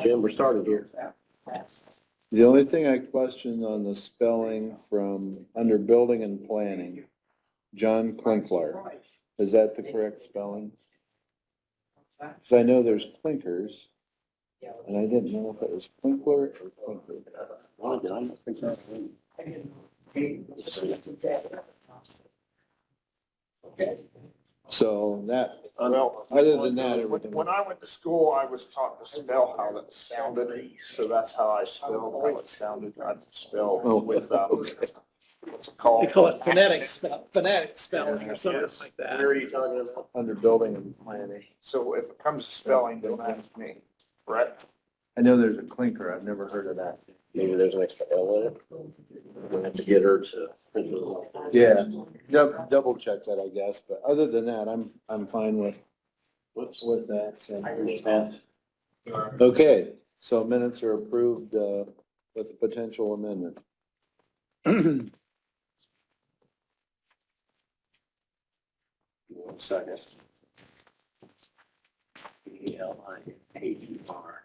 Jim, we're starting here. The only thing I questioned on the spelling from under building and planning, John Klinkler, is that the correct spelling? Because I know there's clinkers, and I didn't know if it was Klinkler or Klinker. Oh, did I not think that's- So that, Well, other than that, everything. when I went to school, I was taught to spell how that sounded, so that's how I spelled how it sounded. I'd spell Oh, with, okay. what's it called? They call it phonetic spelling or something Yes. like Where that. are you talking about? Under building and planning. So if it comes to spelling, don't ask me, right? I know there's a clinker, I've never heard of that. Maybe there's an extra L in it. We'll have to get her to print those off. Yeah, double check that, I guess, but other than that, I'm fine with Whoops. that. so. Math. Okay, so minutes are approved, with a potential amendment. 1 second. ELIAUR.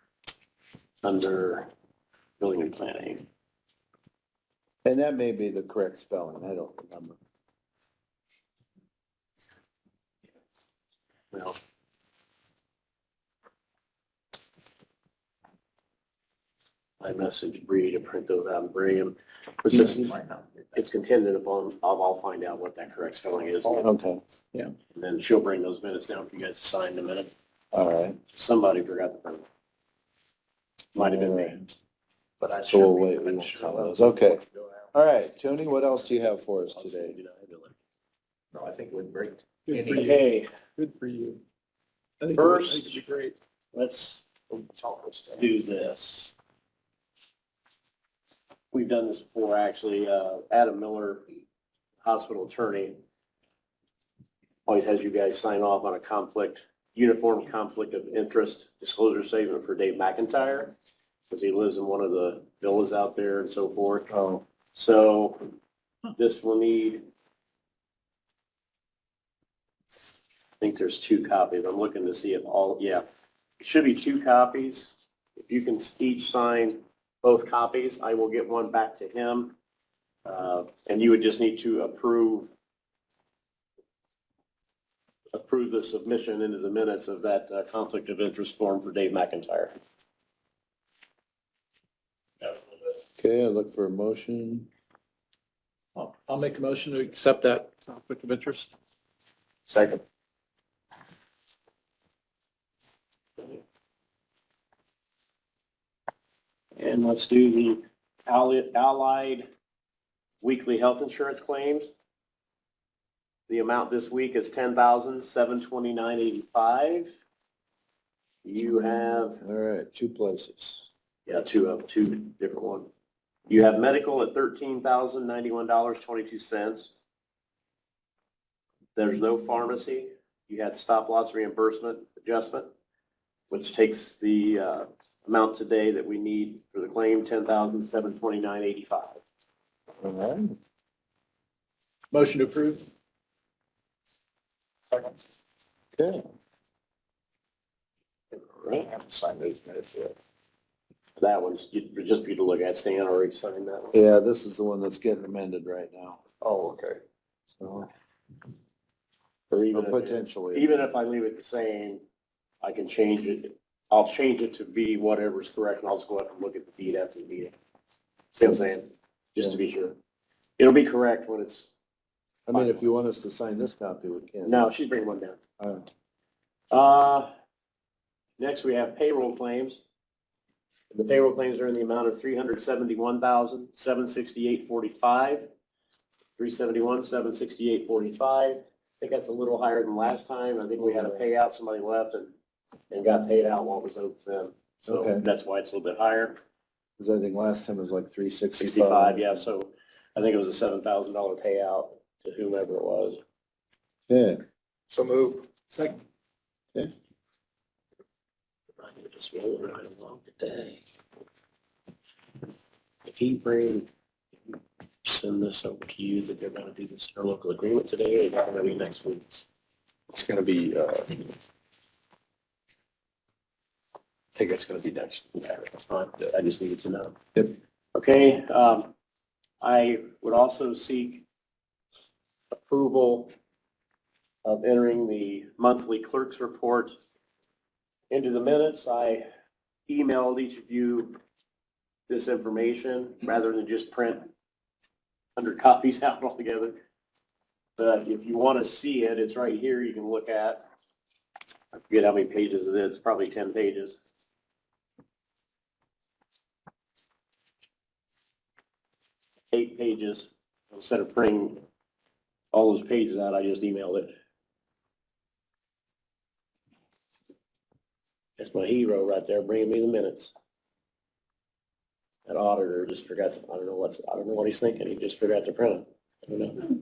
Under building and planning. And that may be the correct spelling, I don't remember. Well. I messaged Bree to print those out and bring them. It's contingent upon, I'll find out what that correct spelling is. And Okay, then she'll bring those minutes down for you guys to sign in a minute. all right. Somebody forgot to print them. Might have been me. But I So we'll should wait, we won't tell those, okay. All right, Tony, what else do you have for us today? No, I think it would break. Good for you. Okay, Good for you. I think First- it'd be great. let's do this. We've done this before, actually. Adam Miller, hospital attorney, always has you guys sign off on a uniform conflict of interest disclosure statement for Dave McIntyre, because he lives in one of the villas out there and so forth. Oh, So this will need, I think there's 2 copies. I'm looking to see if it should be 2 copies. If you can each sign both copies, I will get one back to him. And you would just need to approve the submission into the minutes of that conflict of interest form for Dave McIntyre. okay, I look for a motion. I'll make a motion to accept that conflict of interest. Second. And let's do the Allied weekly health insurance claims. The amount this week is $10,729.85. You have, All right, 2 places. two different ones. You have medical at $13,091.22. There's no pharmacy. You had stop loss reimbursement adjustment, which takes the amount today that we need for the claim, $10,729.85. All right. Motion to approve. Okay. I haven't signed those minutes yet. That one's, just for you to look at, Stan already signed that one. Yeah, this is the one that's getting amended right now, Oh, okay. so, Or even potentially. even if I leave it the same, I can change it. I'll change it to be whatever's correct, and I'll just go up and look at the deed after the meeting. See what I'm saying? Just to be sure. It'll be correct when it's, I mean, if you want us to sign this copy, we can. no, she's bringing one down. All right. Next, we have payroll claims. The payroll claims are in the amount of $371,768.45. $371,768.45. I think that's a little higher than last time. I think we had a payout, somebody left and got paid out what was owed to them. So Okay. that's why it's a little bit higher. Because I think last time it was like 365. 65, yeah, so I think it was a $7,000 payout to whomever it was. Yeah, So move. Second. okay. I'm just rolling right along today. If he send this over to you that they're gonna do this interlocal agreement today, or is that gonna be next week? It's gonna be, think it's gonna be next. Yeah, that's fine. I just needed to know. Yep. Okay, I would also seek approval of entering the monthly clerk's report into the minutes. I emailed each of you this information rather than just print 100 copies out altogether. But if you want to see it, it's right here. You can look at. I forget how many pages it is. It's probably 10 pages. 8 pages. Instead of printing all those pages out, I just emailed it. That's my hero right there, bringing me the minutes. That auditor just forgot to, I don't know what he's thinking. He just forgot to print them. I don't know.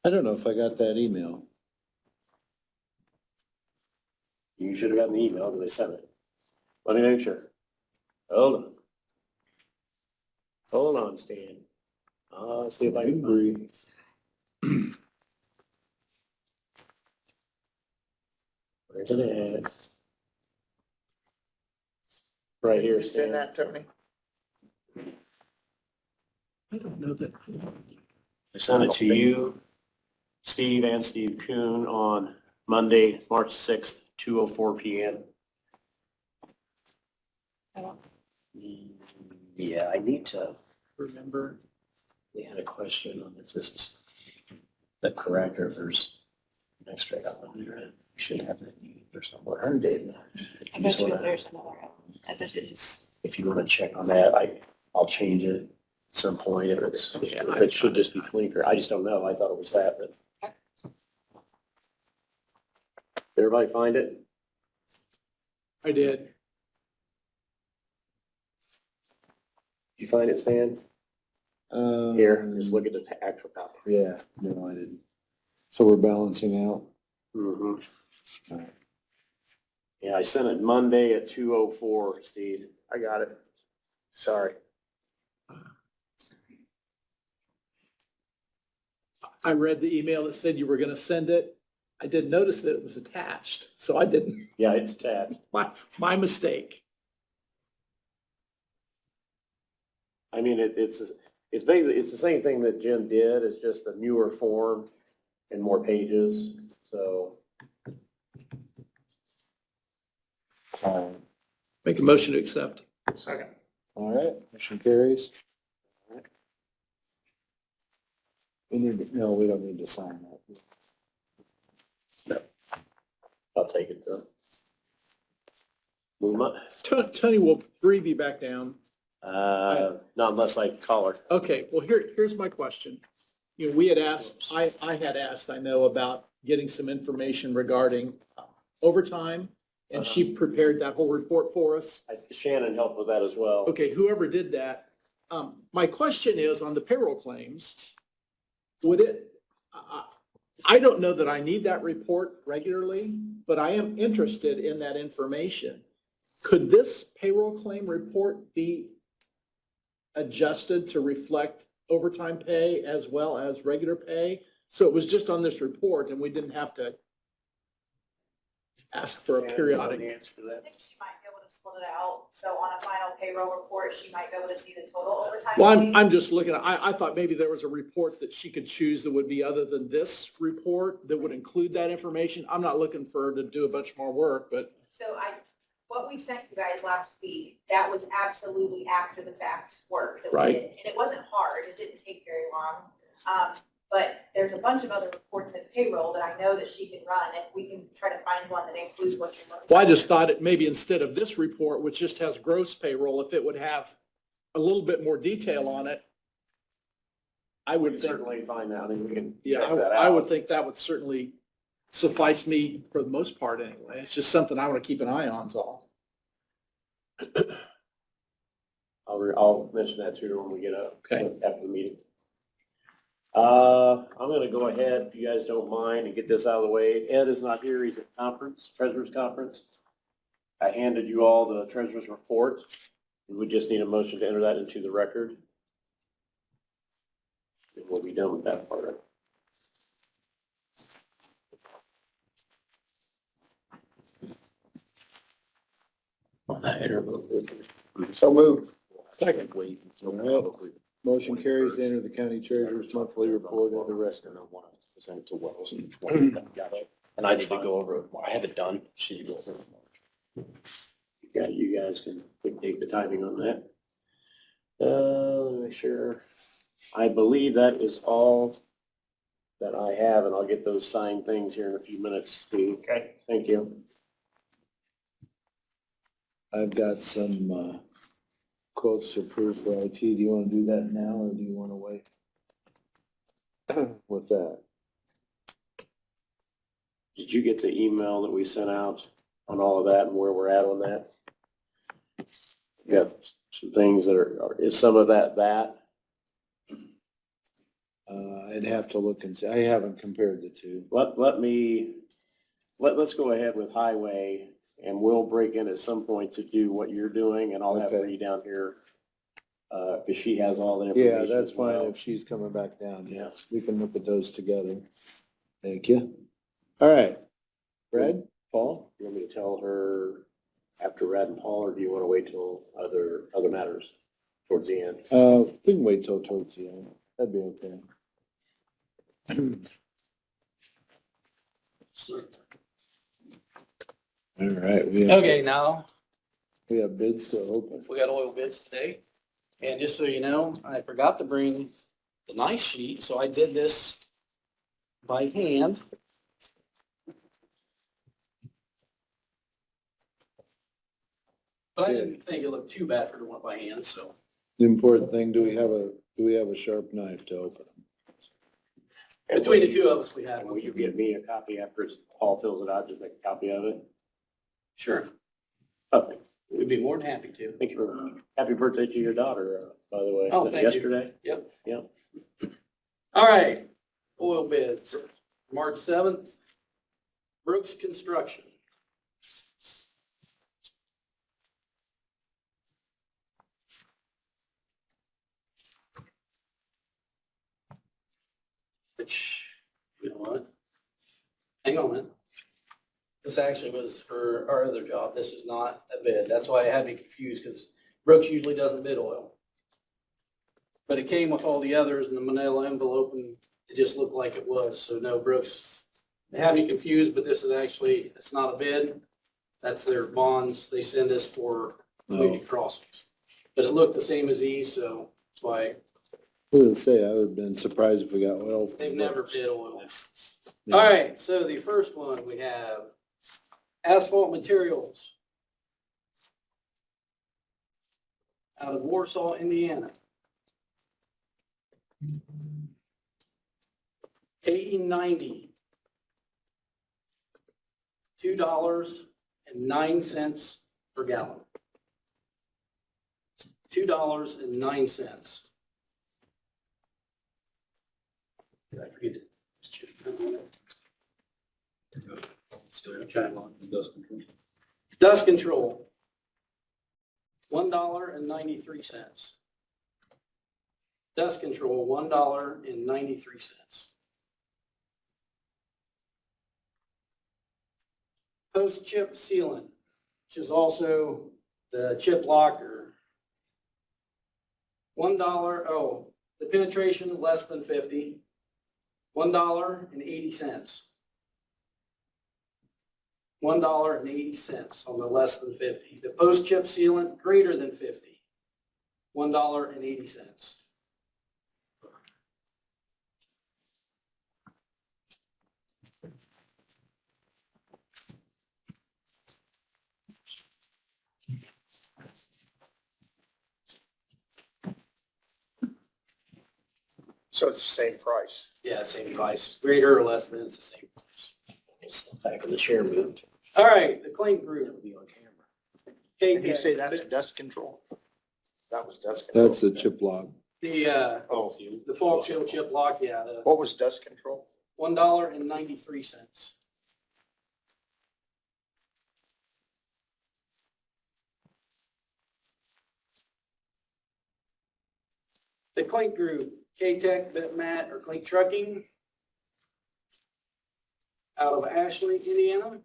I don't know if I got that email. You should have gotten the email because they sent it. Let me make sure. Hold on. Hold on, Stan. I'll see if I can breathe. Where's it at? Right here, Send Stan. that to me. I don't know that. I sent it to you, Steve, and Steve Kuhn on Monday, March 6th, 2:04 PM. Yeah, I need to Remember, we had a question on if this is the correct or if there's an extra element there. We should have that or somewhere. I bet you Wanna- there's another one. I bet it is. If you want to check on that, I'll change it at some point if it's, if it should just be cleaner. I just don't know. I thought it was that, but. Did everybody find it? I did. Did you find it, Stan? Here, just look at the actual copy. Yeah, no, I didn't. So we're balancing out? Mhm. Alright. Yeah, I sent it Monday at 2:04, Steve. I got it. Sorry. I read the email that said you were going to send it. I did notice that it was attached, so I didn't. Yeah, it's attached. My mistake. I mean, it's basically, it's the same thing that Jim did. It's just a newer form and more pages, so. Make a motion to accept. Second. All right, motion carries. No, we don't need to sign that. I'll take it though. Move on. Tony, will Bree be back down? Not unless I call her. Okay, well, here's my question. You know, we had asked, I had asked, I know, about getting some information regarding overtime, and she prepared that whole report for us. Shannon helped with that as well. Okay, whoever did that. My question is on the payroll claims, would it, I don't know that I need that report regularly, but I am interested in that information. Could this payroll claim report be adjusted to reflect overtime pay as well as regular pay? So it was just on this report and we didn't have to ask for a periodic. Answer for I that. think she might be able to split it out. So on a final payroll report, she might be able to see the total overtime. Well, pay. I'm just looking at, I thought maybe there was a report that she could choose that would be other than this report that would include that information. I'm not looking for her to do a bunch more work, but So what we sent you guys last week, that was absolutely after the fact work that we Right. did. And it wasn't hard. It didn't take very long. But there's a bunch of other reports in payroll that I know that she can run, and we can try to find one that includes what you're looking for. well, I just thought it maybe instead of this report, which just has gross payroll, if it would have a little bit more detail on it, I We would can think, certainly find out and we can yeah, check that out. I would think that would certainly suffice me for the most part anyway. It's just something I want to keep an eye on is all. I'll mention that to her when we get up. Okay. After the meeting. I'm gonna go ahead, if you guys don't mind, and get this out of the way. Ed is not here. He's at conference, treasurer's conference. I handed you all the treasurer's report. We just need a motion to enter that into the record. And we'll be done with that part of it. So moved. Second. Motion carries to enter the county treasurer's monthly report of the rest. And I want to present it to Wells and and I need to go over it. I have it done. She goes over it. Yeah, you guys can dictate the timing on that. Let me make sure. I believe that is all that I have, and I'll get those signed things here in a few minutes, Steve. Okay. Thank you. I've got some, quotes approved for IT. Do you want to do that now or do you want to wait? With that? Did you get the email that we sent out on all of that and where we're at on that? You have some things that is some of that? I'd have to look and see. I haven't compared the two. Let's go ahead with highway and we'll break in at some point to do what you're doing and I'll have Okay. Bree down here. Cause she has all the Yeah, information. that's as well. fine if she's coming back down. Yeah. Yes, we can look at those together. Thank you. All right. Brad, Paul? You want me to tell her after Brad and Paul, or do you want to wait till other matters towards the end? We can wait till towards the end. That'd be okay. All right, Okay, now, we have bids to open. we got oil bids today. And just so you know, I forgot to bring the nice sheet, so I did this by hand. But I didn't think it looked too bad for doing it by hand, so. The important thing, do we have a sharp knife to open them? Between the two of us, we had And will one. you give me a copy after Paul fills it out, just make a copy of it? Sure, Okay. we'd be more than happy to. Thank you very much. Happy birthday to your daughter, by the way. Oh, Was it thank you. yesterday? Yep. Yep. All right, oil bids, March 7th, Brooks Construction. Which, you know what? Hang on a minute. This actually was for our other job. This is not a bid. That's why I had me confused, because Brooks usually doesn't bid oil. But it came with all the others in the manila envelope, and it just looked like it was. So no, Brooks, they had me confused, but this is actually, it's not a bid. That's their bonds they send us for community crossings. But it looked the same as these, so that's why I was gonna say, I would have been surprised if we got oil. from they've never Brooks. bid oil. Yeah. All right, so the first one we have asphalt materials out of Warsaw, Indiana. $18.90. $2.09 per gallon. $2.09. Did I forget to? Dust control, $1.93. Dust control, $1.93. Post chip sealant, which is also the chip locker. $1, the penetration less than 50, $1.80. $1.80 on the less than 50. The post chip sealant greater than 50, $1.80. So it's the same price. Yeah, same price. Greater or less than, it's the same price. It's back in the chair moved. All right, the clean group. Be on camera. Did you say that's dust control? That was dust control. That's the chip lock. Oh, The fog seal chip lock, yeah, the what was dust control? $1.93. The clink group, K-Tech, Bitmat, or Clink Trucking out of Ashley, Indiana.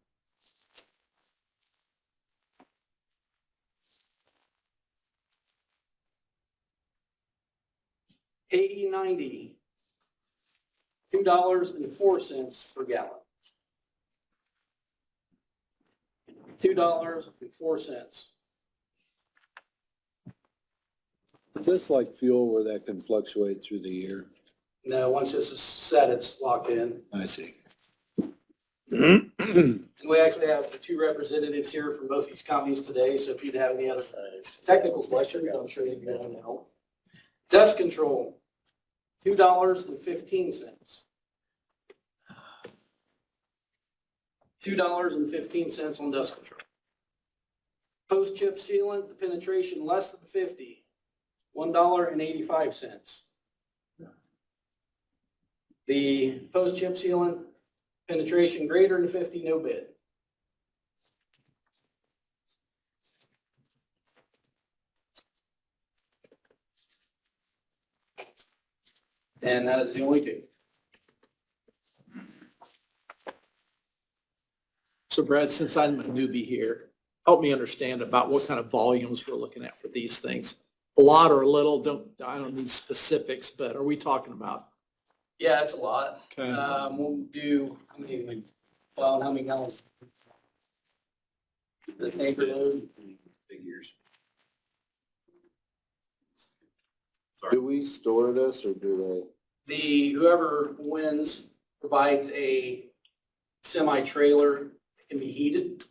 AE 90, $2.04 per gallon. $2.04. Is this like fuel where that can fluctuate through the year? No, once this is set, it's locked in. I see. And we actually have the two representatives here from both these companies today, so if you'd have any other technical questions, I'm sure they'd be able to help. Dust control, $2.15. $2.15 on dust control. Post chip sealant, the penetration less than 50, $1.85. The post chip sealant, penetration greater than 50, no bid. And that is the only two. So Brad, since I'm a newbie here, help me understand about what kind of volumes we're looking at for these things. A lot or a little, I don't need specifics, but are we talking about? Yeah, it's a lot. Okay. We'll do, how many gallons? The tanker load? Figures. Do we store this or do Whoever wins provides a semi-trailer that can be heated.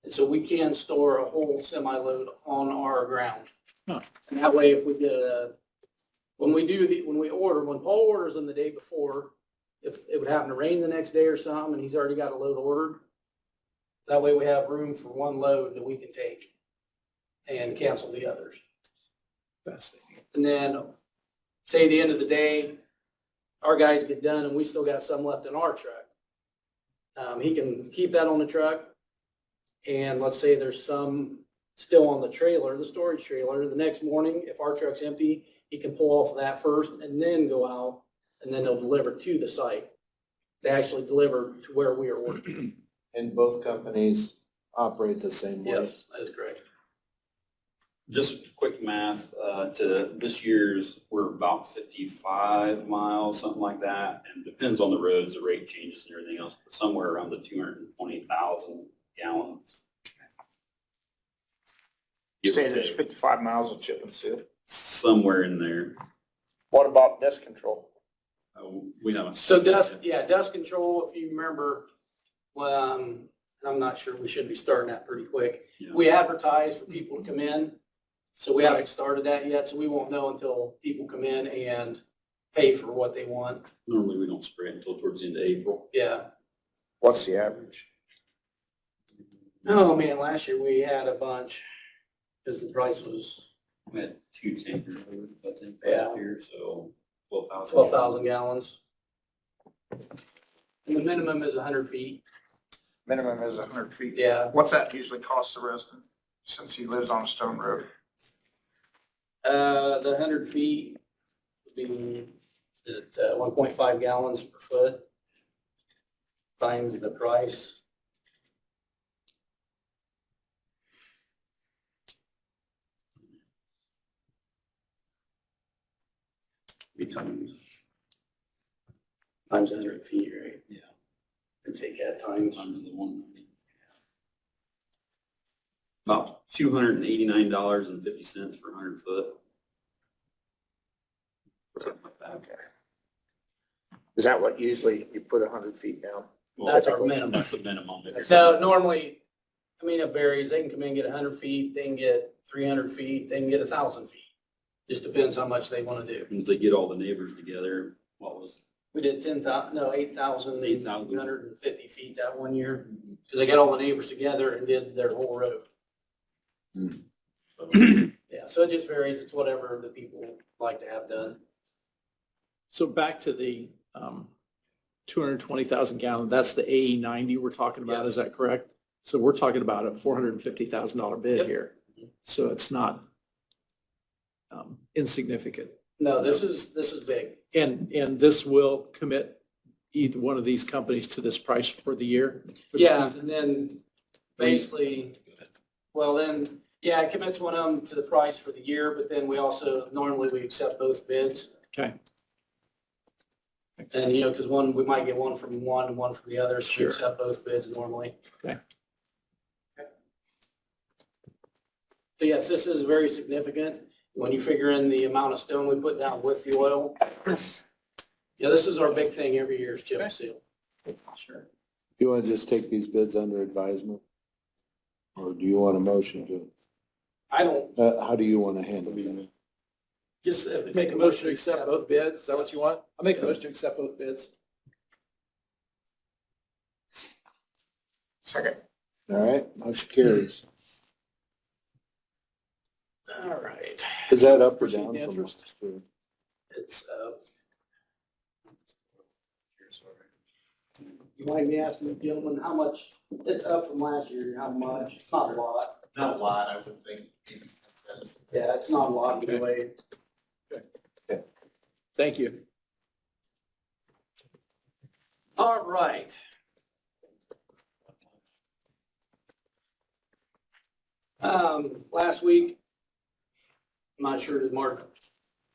And so we can store a whole semi-load on our ground. Huh. And that way, if we get when Paul orders them the day before, if it would happen to rain the next day or something, and he's already got a load ordered, that way we have room for one load that we can take and cancel the others. Fascinating. And then, say at the end of the day, our guys get done and we still got some left in our truck. He can keep that on the truck. And let's say there's some still on the trailer, the storage trailer. The next morning, if our truck's empty, he can pull off of that first and then go out, and then they'll deliver to the site. They actually deliver to where we are ordering. and both companies operate the same way? Yes, that is correct. Just quick math, to this year's, we're about 55 miles, something like that. And depends on the roads, the rate changes and everything else, but somewhere around the 220,000 gallons. You Give say or there's take. 55 miles of chip and seal. Somewhere in there. What about dust control? We haven't. So dust control, if you remember, I'm not sure, we should be starting that pretty quick. Yeah. We advertise for people to come in, so we haven't started that yet, so we won't know until people come in and pay for what they want. Normally, we don't spray it until towards the end of April. Yeah. What's the average? Oh, man, last year we had a bunch, because the price was We had 2 tankers, I think, Yeah. last year, so 12,000. 12,000 gallons. And the minimum is 100 feet. Minimum is 100 feet. Yeah. What's that usually cost the resident since he lives on a stone road? The 100 feet would be at 1.5 gallons per foot times the price. Be times 100 feet, right? Yeah. And take that times. Under the 190. About $289.50 for 100 foot. Something like that. Okay. Is that what usually you put 100 feet down? Well, That's our minimum. That's the minimum. No, normally, it varies. They can come in and get 100 feet, they can get 300 feet, they can get 1,000 feet. Just depends how much they want to do. If they get all the neighbors together, what was, We did 8,000, 8,000. 850 feet that one year, because they got all the neighbors together and did their whole road. Yeah, so it just varies. It's whatever the people like to have done. So back to the 220,000 gallon, that's the AE 90 we're talking about, Yes. is that correct? So we're talking about a $450,000 bid Yep. here. So it's not insignificant. No, this is big. And this will commit either one of these companies to this price for the year? for the Yeah, season? and then basically, it commits one of them to the price for the year, but then we also, normally we accept both bids. Okay. And, you know, because one, we might get one from one and one from the other, so we Sure. accept both bids normally. Okay. So yes, this is very significant when you figure in the amount of stone we put down with the oil. Yeah, this is our big thing every year is chip and seal. Sure. You want to just take these bids under advisement? Or do you want a motion to, I don't, how do you want to handle it? just Make a motion to accept both bids. Is that what you want? I'll make a motion to accept both bids. Second. All right, motion carries. All right. Is that up or Proceed down to from interest. last year? It's, you mind me asking the gentleman how much, it's up from last year, how much? It's not a lot. Not a lot, I would think. Yeah, it's not a lot anyway. Thank you. All right. Last week, I'm not sure if Mark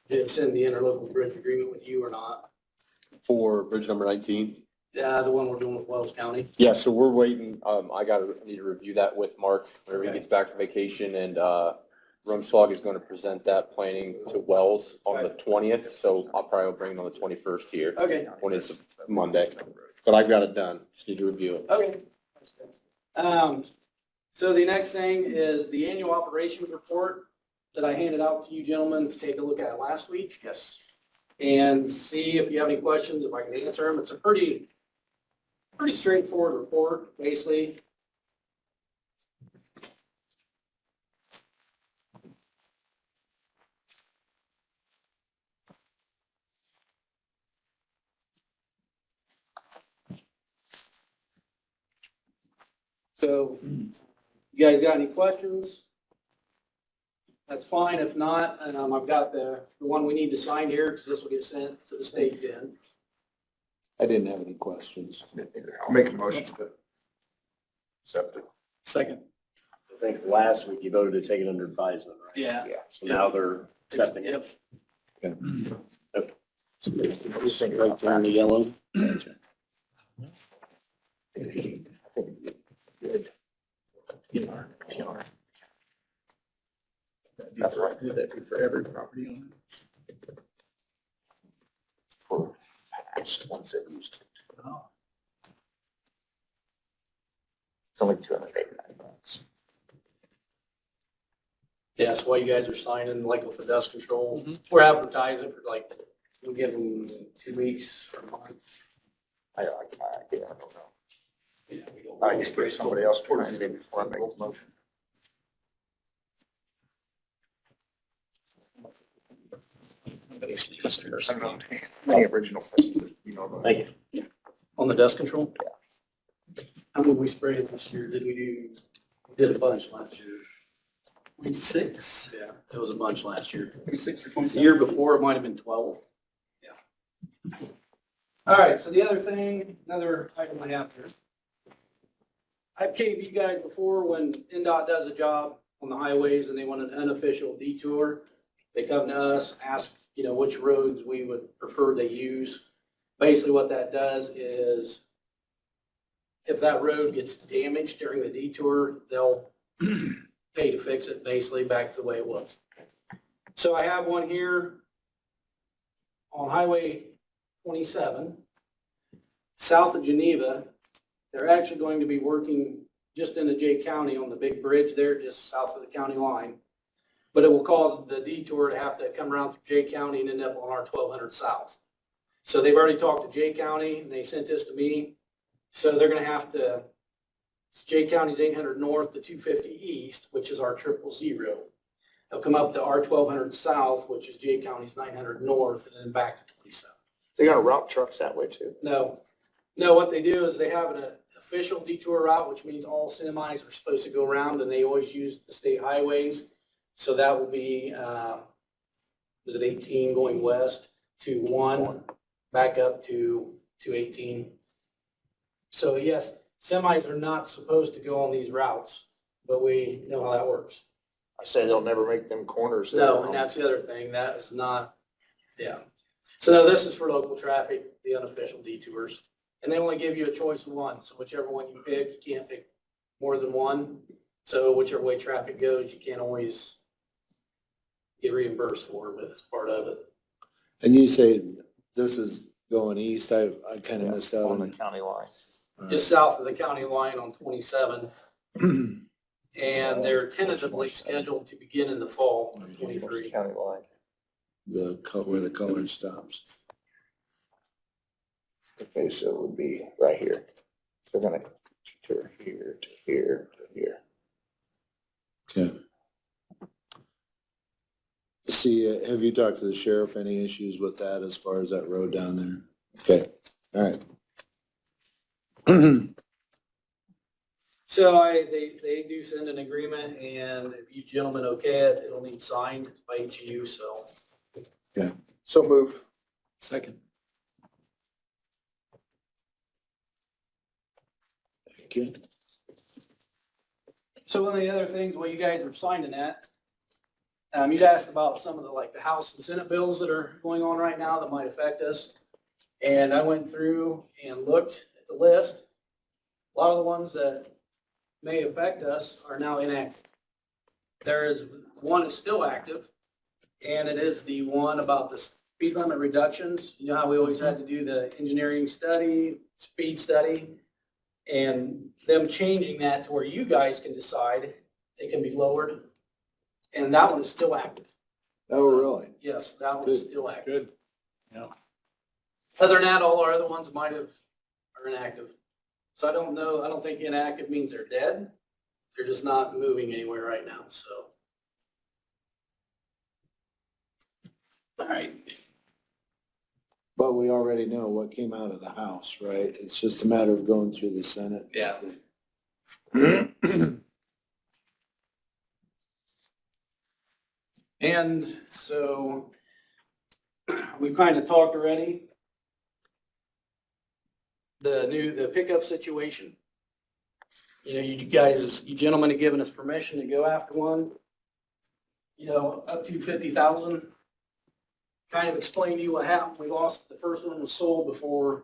did send the interlocal bridge agreement with you or not. For bridge number 19? The one we're doing with Wells County. Yeah, so we're waiting, need to review that with Mark whenever he Okay. gets back from vacation, and Rumslog is going to present that planning to Wells on the 20th, so I'll probably bring it on the 21st here, Okay, when it's Monday. But I've got it done, just need to review it. okay. So the next thing is the annual operations report that I handed out to you gentlemen to take a look at last week. Yes. And see if you have any questions, if I can answer them. It's a pretty straightforward report, basically. So, you guys got any questions? That's fine. If not, I've got the one we need to sign here, because this will get sent to the state then. I didn't have any questions. I'll make a motion to accept it. Second. I think last week you voted to take it under advisement, right? Yeah. So now they're accepting it. Yep. Right there in the yellow. That's right. Do that for every property owner. For past ones that used it. It's only $289. Yeah, that's why you guys are signing, like with the dust control. We're advertising for like, we'll give them 2 weeks or a month. I don't know. Yeah, we don't- I just put somebody else behind me before I make the motion. I don't know. The original first, you know. Thank you. On the dust control? How many we sprayed this year? Did we do, we did a bunch last year. 26? Yeah, it was a bunch last year. 26 or The 27? year before, it might have been 12. Yeah. All right, so the other thing, another item I have here. I've came to you guys before when NDOT does a job on the highways and they want an unofficial detour. They come to us, ask, you know, which roads we would prefer they use. Basically what that does is if that road gets damaged during the detour, they'll pay to fix it, basically back to the way it was. So I have one here on Highway 27, south of Geneva. They're actually going to be working just into Jay County on the big bridge there, just south of the county line. But it will cause the detour to have to come around through Jay County and end up on our 1200 south. So they've already talked to Jay County and they sent this to me. So they're going to have to, Jay County's 800 north to 250 east, which is our 000. They'll come up to our 1200 south, which is Jay County's 900 north, and then back to 27. They got to route trucks that way too. No, what they do is they have an official detour route, which means all semis are supposed to go around, and they always use the state highways. So that will be, was it 18 going west to 1, back up to 18. So yes, semis are not supposed to go on these routes, but we know how that works. I say they'll never make them corners. No, and that's the other thing. That is not, yeah. So this is for local traffic, the unofficial detours. And they only give you a choice of one. So whichever one you pick, you can't pick more than one. So whichever way traffic goes, you can't always get reimbursed for, but it's part of it. And you say this is going east, I kind of missed out On the on. county line. Just south of the county line on 27. And they're tentatively scheduled to begin in the fall of 23. County line. Where the color stops. Okay, so it would be right here. They're gonna to here, to here, to here. Okay. See, have you talked to the sheriff, any issues with that as far as that road down there? Okay, all right. So they do send an agreement, and if you gentlemen okay it, it'll need signed by each of you, so. So move. Second. Okay. So one of the other things, while you guys were signing that, you'd asked about some of the, like, the House and Senate bills that are going on right now that might affect us. And I went through and looked at the list. A lot of the ones that may affect us are now inactive. There is one is still active, and it is the one about the speed limit reductions. You know how we always had to do the engineering study, speed study, and them changing that to where you guys can decide it can be lowered. And that one is still active. Oh, really? Yes, that one is Good. still active. Good. Yeah. Other than that, all our other ones are inactive. So I don't think inactive means they're dead. They're just not moving anywhere right now, so. All right. But we already know what came out of the House, right? It's just a matter of going through the Senate. Yeah. And so we've kind of talked already. The pickup situation. You know, you gentlemen have given us permission to go after one, you know, up to 50,000. Kind of explain to you what happened. We lost, the first one was sold before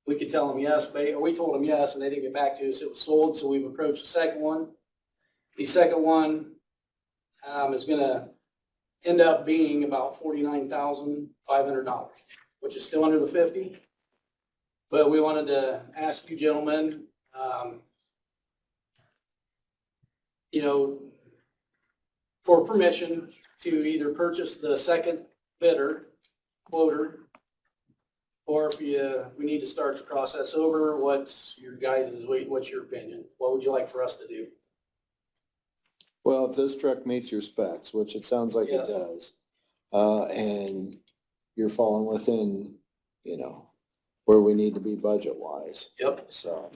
we could tell them yes, or we told them yes, and they didn't get back to us. It was sold, so we've approached the second one. The second one is gonna end up being about $49,500, which is still under the 50. But we wanted to ask you gentlemen, you know, for permission to either purchase the second bidder, quoter, or if we need to start the process over, what's your opinion? What would you like for us to do? Well, if this truck meets your specs, which it sounds like it Yes. does, and you're falling within, you know, where we need to be budget wise, Yep. so.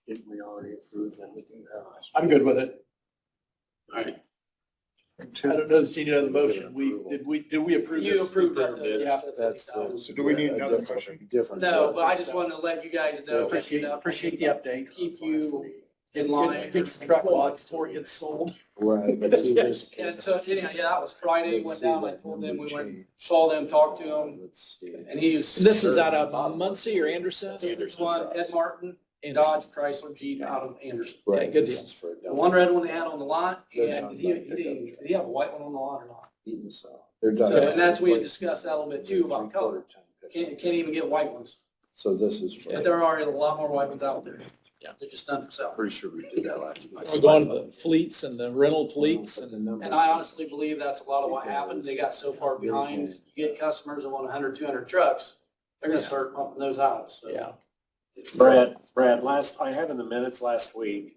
If we already approved, then we can, I'm good with it. All right. I don't know that you know the motion. Did we approve this? You approved that, yeah. That's the. So do we need another different- motion? Different. No, but I just wanted to let you guys know. Appreciate the update. Keep you in line. Get the truck lots before it gets sold. Right, but see, this. And so anyhow, yeah, that was Friday, went down, I told them, we went, saw them, talked to him, Let's see. and he was. And this is out of Muncie or Anderson? This one, Ed Martin, Dodge, Chrysler, Jeep out of Anderson. Right, good this deal. is for. The one red one they had on the lot, They're and not did he have a white one on the lot or not? They're So, done. and that's, we had discussed that a little bit too about color. Can't even get white ones. So this is for. And there are a lot more white ones out there. Yeah, they're just not for sale. Pretty sure we did that last year. We're going to the fleets and the rental fleets and. And I honestly believe that's a lot of what happened. They got so far behind. You get customers that want 100, 200 trucks, they're gonna start pumping those out, so. Yeah. Brad, I had in the minutes last week.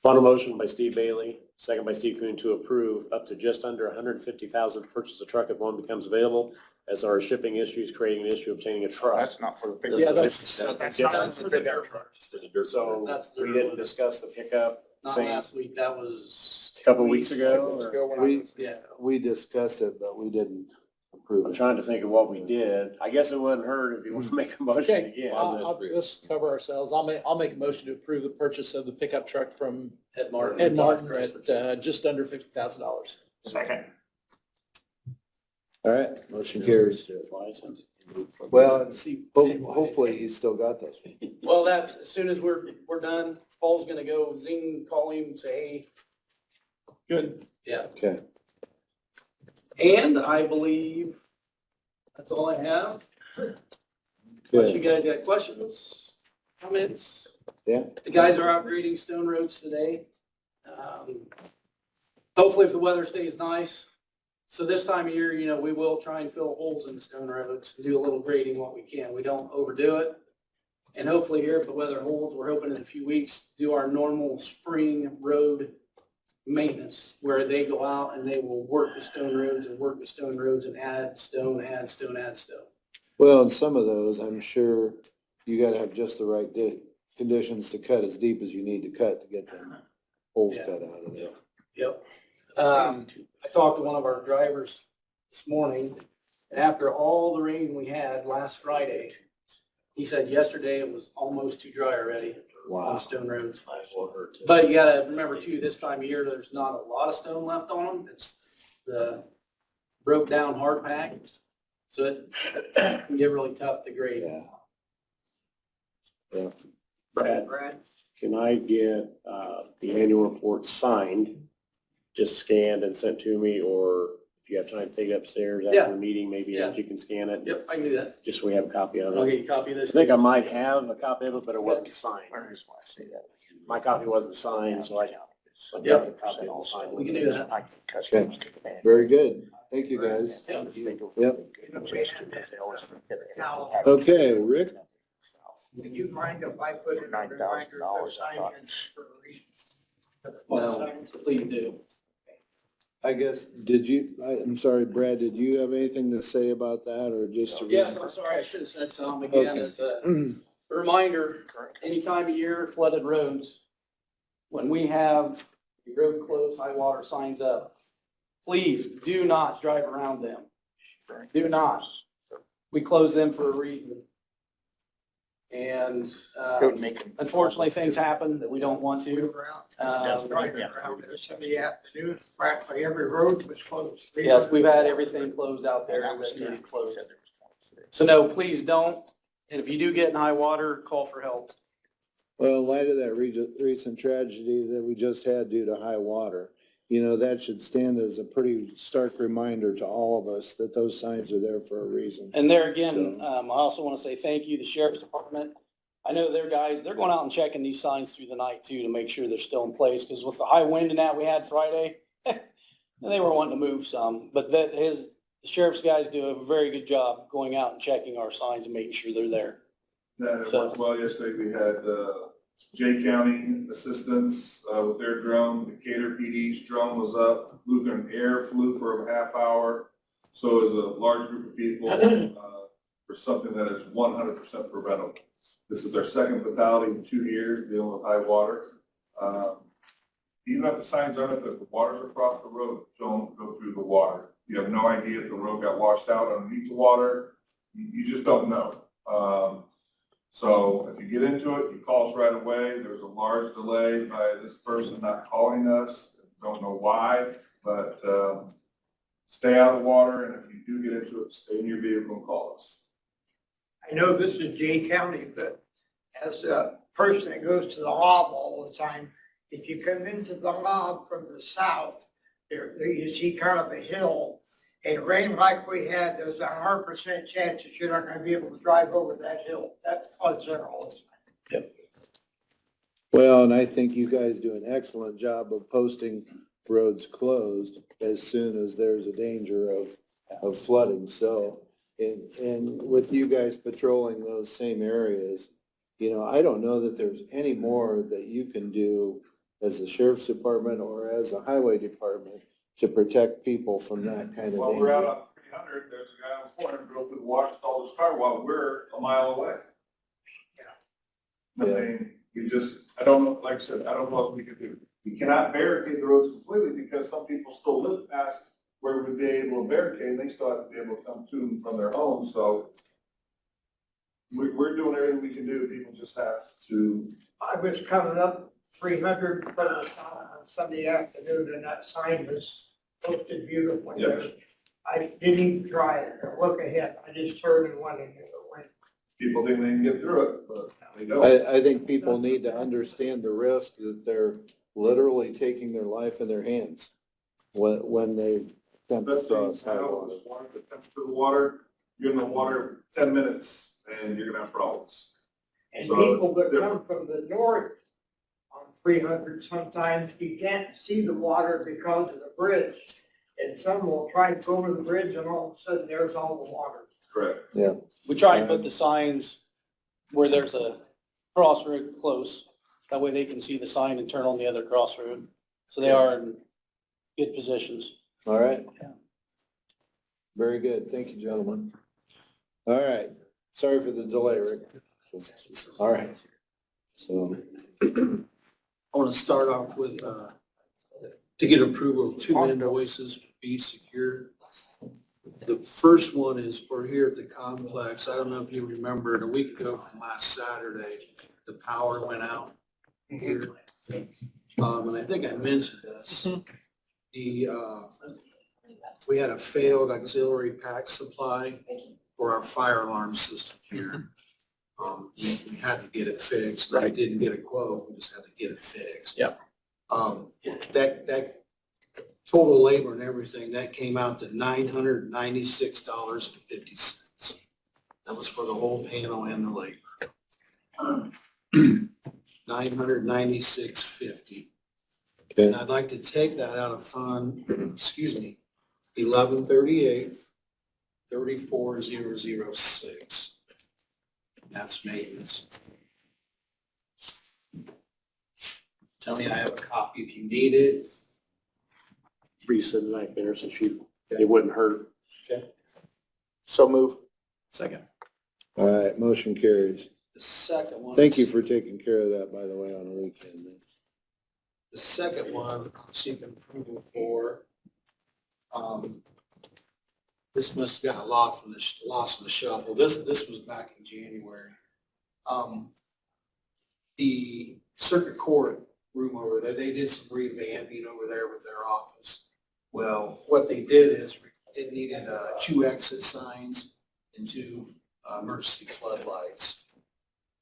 On a motion by Steve Bailey, second by Steve Coon to approve up to just under 150,000 to purchase a truck if one becomes available, as our shipping issues creating an issue obtaining a truck. That's not for the pickup. Yeah, This is something That's different. not for the pickup truck. So That's we didn't discuss the pickup Not thing last week, that was. a couple weeks ago. Let's or- go when We, Yeah. we discussed it, but we didn't approve I'm it. trying to think of what we did. I guess it wouldn't hurt if you want to make a motion Okay, again. let's cover ourselves. I'll make a motion to approve the purchase of the pickup truck from Ed Martin. Ed Martin at, just under $50,000. Second. All right, motion carries. Twice. Well, and hopefully he's still got this. Well, that's, as soon as we're done, Paul's gonna go zing, call him, say, hey. Good. Yeah. Okay. And I believe that's all I have. Unless you Good. guys got questions, comments? Yeah. The guys are out grading stone roads today. Hopefully if the weather stays nice. So this time of year, you know, we will try and fill holes in the stone roads and do a little grading what we can. We don't overdo it. And hopefully here, if the weather holds, we're hoping in a few weeks, do our normal spring road maintenance where they go out and they will work the stone roads and add stone, add stone, add stone. Well, and some of those, I'm sure you gotta have just the right conditions to cut as deep as you need to cut to get them holes Yeah. cut out of there. Yep. I talked to one of our drivers this morning, and after all the rain we had last Friday, he said yesterday it was almost too dry already on stone roads. But you gotta remember too, this time of year, there's not a lot of stone left on them. It's the broke down hard pack. So it can get really tough to grade. Yeah. Yeah. Brad, can I get, the annual report signed, just scanned and sent to me, or if you have time to take it upstairs Yeah. after the meeting, maybe Yeah. you can scan it? Yep, I can do that. Just so we have a copy of I'll it. get you a copy of I this. think I too. might have a copy of it, but it wasn't signed. My copy wasn't signed, so I. Yep. A copy of it signed. We can do that. Okay. Very good. Thank you, guys. Yep. Yep. Okay, Rick? Would you mind if I put in a reminder of assignments for a reason? Well, please do. I guess, I'm sorry, Brad, did you have anything to say about that or just? to- Yes, I'm sorry, I should have said something again as a reminder, any time of year flooded roads, when we have the road closed, high water signs up, please do not drive around them. Do not. We close them for a reason. And, unfortunately, things happen that we don't want to. Driving around in Sunday afternoon, practically every road was closed. Yes, we've had everything closed out there that needed closed. So no, please don't. And if you do get in high water, call for help. Well, in light of that recent tragedy that we just had due to high water, you know, that should stand as a pretty stark reminder to all of us that those signs are there for a reason. And there again, I also want to say thank you, the sheriff's department. I know their guys, they're going out and checking these signs through the night too, to make sure they're still in place, because with the high wind and that we had Friday, they were wanting to move some, but the sheriff's guys do a very good job going out and checking our signs and making sure they're there. That it So- worked well yesterday. We had Jay County assistance with their drone. Decatur PD's drone was up. Lutheran Air flew for a half hour. So it was a large group of people for something that is 100% preventable. This is our second fatality in 2 years dealing with high water. Even if the signs aren't up, if the water's across the road, don't go through the water. You have no idea if the road got washed out underneath the water. You just don't know. So if you get into it, you call us right away. There was a large delay by this person not calling us. Don't know why, but stay out of the water, and if you do get into it, stay in your vehicle and call us. I know this is Jay County, but as a person that goes to the lob all the time, if you come into the lob from the south, there you see kind of a hill. And rain like we had, there's 100% chance that you're not gonna be able to drive over that hill. That floods there all the time. Well, and I think you guys do an excellent job of posting roads closed as soon as there's a danger of flooding. So, and with you guys patrolling those same areas, you know, I don't know that there's any more that you can do as the sheriff's department or as a highway department to protect people from that kind of While we're out danger. on 300, there's a guy on 400 drove through the water, stalled his car while we're a mile away. I mean, I don't know, like I said, I don't know what we could do. We cannot barricade the roads completely because some people still live past where we'd be able to barricade, and they still have to be able to come to them from their homes, so we're doing everything we can do. People just have to. I was coming up 300 on Sunday afternoon and that sign was posted beautifully. Yes. I didn't even try it or look ahead. I just turned and went into the wind. People think they can get through it, but they don't. I think people need to understand the risk that they're literally taking their life in their hands when they attempt to cross high water. The temperature of the water, you're in the water 10 minutes and you're gonna have problems. And So people that it's come from the north on 300, sometimes you can't see the water because of the bridge. And some will try to go over the bridge and all of a sudden there's all the water. Correct. We try and put the signs where there's a crossroad close. That way they can see the sign and turn on the other crossroad. So they are in good positions. All right? Yeah. Very good. Thank you, gentlemen. All right. Sorry for the delay, Rick. All right. So, I want to start off with, to get approval of 2 invoices for Be Secure. The first one is for here at the complex. I don't know if you remember, a week ago from last Saturday, the power went out here. And I think I mentioned this. We had a failed auxiliary pack supply for our fire alarm system here. We had to get it fixed. I didn't get a quote, we just had to get it fixed. Yep. That total labor and everything, that came out to $996.50. That was for the whole panel and the labor. $996.50. okay. And I'd like to take that out of fund, 1138-34006. That's maintenance. Tony, I have a copy if you need it. Resend back there since it wouldn't hurt. So move. Second. All right, motion carries. The second one. Thank you for taking care of that, by the way, on a weekend. The second one, I'm seeking approval for, this must have got lost in the shuffle. This was back in January. The circuit court room over there, they did some revamping over there with their office. Well, what they did is it needed 2 exit signs and 2 emergency floodlights.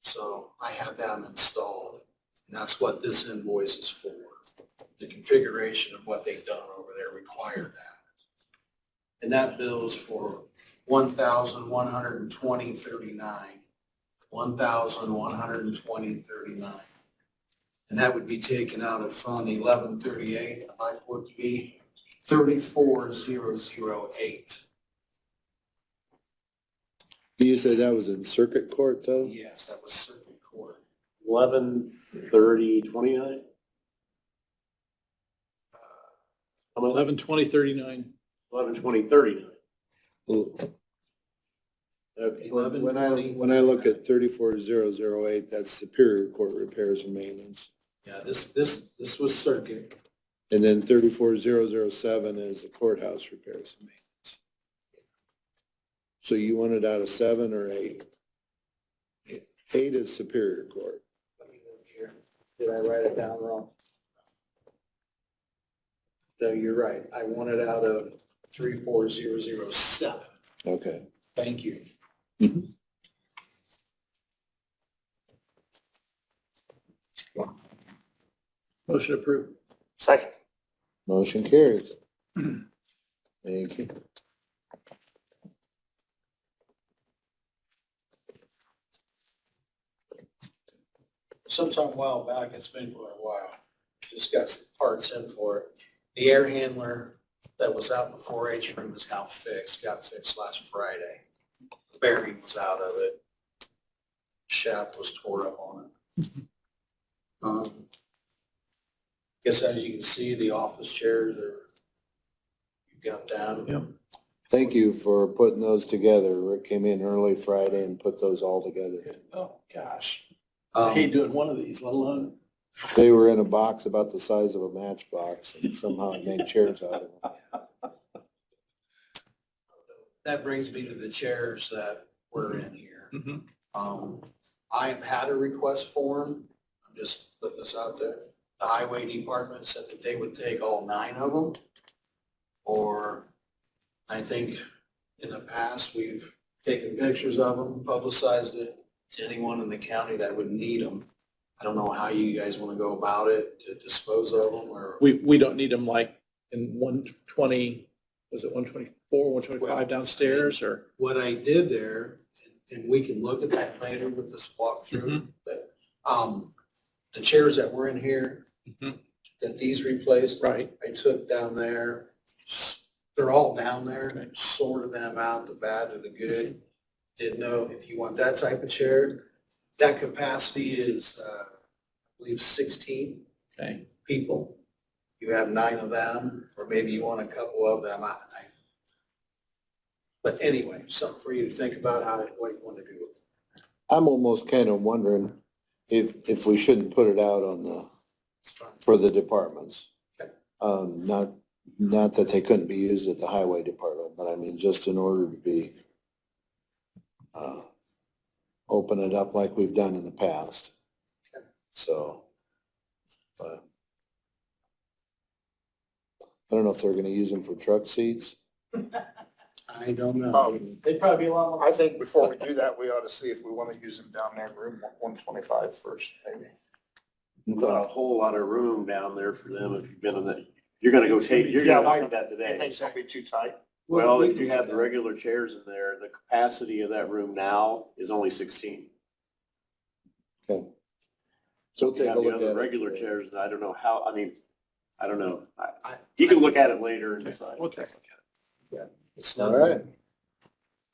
So I had them installed, and that's what this invoice is for. The configuration of what they've done over there required that. And that bill is for $1,120.39. $1,120.39. And that would be taken out of Fund 1138. I'd like for it to be 34008. You said that was in circuit court, though? Yes, that was circuit court. 11/30/29. 11/20/39. 11/20/39. Okay. When I look at 34008, that's Superior Court repairs and maintenance. Yeah, this was circuit. And then 34007 is the courthouse repairs and maintenance. So you want it out of 7 or 8? 8 is Superior Court. Let me look here. Did I write it down wrong? No, you're right. I want it out of 34007. Okay. Thank you. Motion approved. Second. Motion carries. Thank you. Sometime a while back, it's been for a while, just got some parts in for it. The air handler that was out in the 4-H room is now fixed, got fixed last Friday. The bearing was out of it. Shaft was tore up on it. Guess as you can see, the office chairs you've got them. Yep. Thank you for putting those together. Rick came in early Friday and put those all together. Oh, gosh. I hate doing one of these, let alone. They were in a box about the size of a matchbox, and somehow I made chairs out of them. That brings me to the chairs that were in here. Mhm. I've had a request for them. I'm just putting this out there. The highway department said that they would take all 9 of them. Or I think in the past, we've taken pictures of them, publicized it to anyone in the county that would need them. I don't know how you guys want to go about it, to dispose of them, or. We don't need them like in 120, was it 124, 125 downstairs or? What I did there, and we can look at that later with this walkthrough, but, the chairs that were in here, Mhm. that these replaced, Right. I took down there, they're all down there, Okay. sorted them out, the bad and the good. Didn't know if you want that type of chair. That capacity is, I believe 16 Okay. people. You have 9 of them, or maybe you want a couple of them. But anyway, something for you to think about what you want to do. I'm almost kind of wondering if we shouldn't put it out on the, It's fine. for the departments. Okay. Not that they couldn't be used at the highway department, but I mean, just in order to be, open it up like we've done in the past. Okay. So, but I don't know if they're gonna use them for truck seats. I don't know. They'd probably be a lot more. I think before we do that, we ought to see if we want to use them down there in room 125 first, maybe. Not a whole lot of room down there for them if you've been in that, you're gonna go take, you're Yeah, gonna find that I think today. it's gonna be too tight. Well, if you have the regular chairs in there, the capacity of that room now is only 16. Okay. So We'll if you take have a the look other at it. regular chairs, I don't know how, I mean, I don't know. You can look at it later and decide. We'll take a look at it. It's All nothing. right.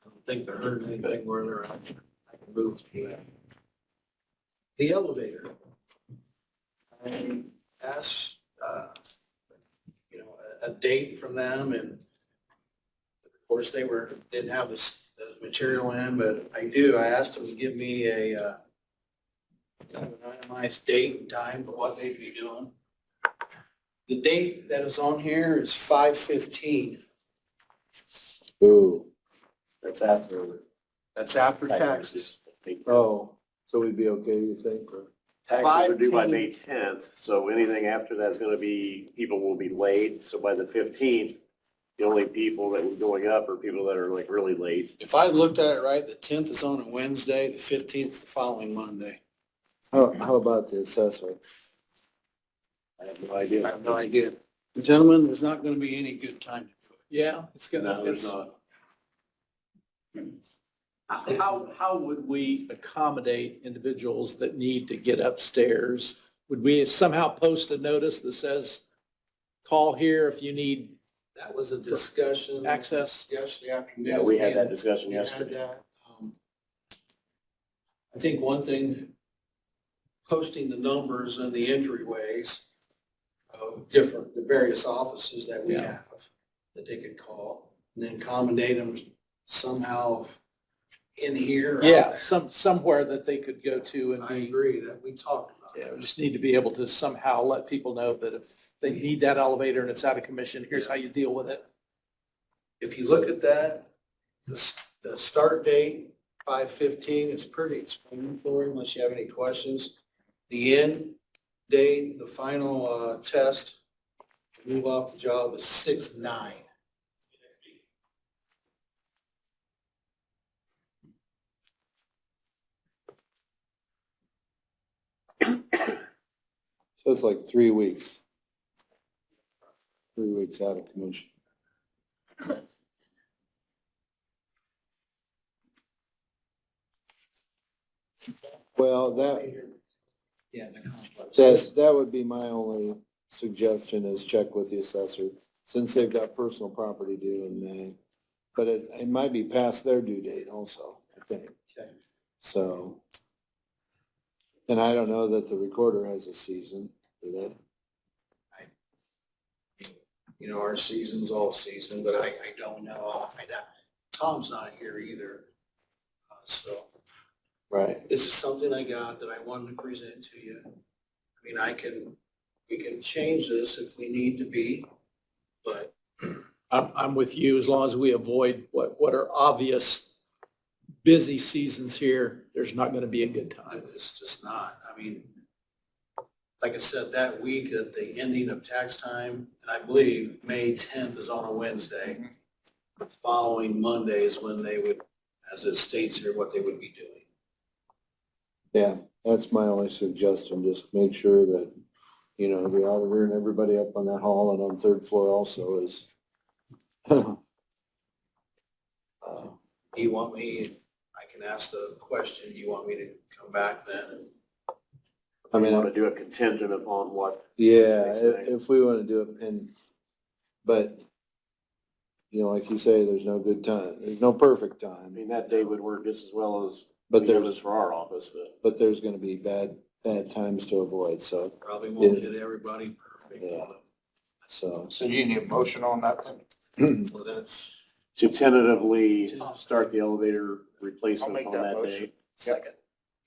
I don't think they're hurting anything where they're at. I can move. The elevator. I asked, a date from them, and of course, didn't have the material in, but I asked them to give me a kind of an itemized date and time of what they'd be doing. The date that is on here is 5/15. Ooh, That's after. That's after taxes. oh, so we'd be okay, you think, or? Taxes are due by May 10th, so anything after that's gonna be, people will be late. So by the 15th, the only people that are going up are people that are like really late. If I looked at it right, the 10th is on a Wednesday, the 15th is the following Monday. How about the assessor? I have no idea. I have no idea. Gentlemen, there's not gonna be any good time to do it. Yeah, it's gonna, No, there's it's, not. how would we accommodate individuals that need to get upstairs? Would we somehow post a notice that says, call here if you need That was a discussion. access? Yesterday afternoon. Yeah, we had that discussion We had yesterday. that. I think one thing, posting the numbers in the entryways of the various offices that we Yeah. have that they could call, and then accommodate them somehow in here. or out Yeah, there. somewhere that they could go to and I be, agree that we talked about yeah, we that. just need to be able to somehow let people know that if they need that elevator and it's out of commission, here's how you deal with it. If you look at that, the start date, 5/15, is pretty explanatory unless you have any questions. The end date, the final test, move off the job is 6/9. So it's like 3 weeks. 3 weeks out of commission. Well, Yeah, the complex. that would be my only suggestion is check with the assessor, since they've got personal property due in May. But it might be past their due date also, I think. Okay. So, and I don't know that the recorder has a season, do they? Our season's all season, but I don't know. Tom's not here either. So Right. this is something I got that I wanted to present to you. I mean, we can change this if we need to be, but I'm with you as long as we avoid what are obvious busy seasons here, there's not going to be a good time. it's just not. I mean, like I said, that week at the ending of tax time, and I believe May 10th is on a Wednesday. Following Monday is when they would, as it states here, what they would be doing. Yeah, that's my only suggestion, just make sure that, you know, the auditor and everybody up on that hall and on third floor also is. Do you want me, I can ask the question, do you want me to come back then? I mean, want to do a contingent upon what, yeah, They say. if we want to do it, but, you know, like you say, there's no good time, there's no perfect I time, mean, that day would work just as well as but the others there's, for our office, but there's gonna be bad times to avoid, so, Probably won't hit everybody perfect. Yeah. so. So you need a motion on that then? Well, that's, to tentatively start the elevator I'll replacement make on that that motion. day. Second.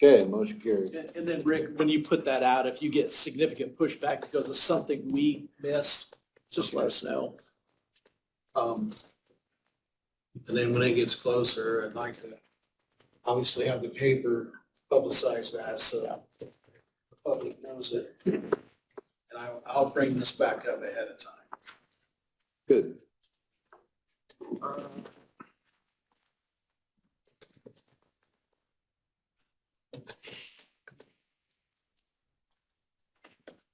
Okay, motion carries. And then Rick, when you put that out, if you get significant pushback because of something we missed, just let us know. and then when it gets closer, I'd like to obviously have the paper publicize that, so the public knows it. And I'll bring this back up ahead of time. Good.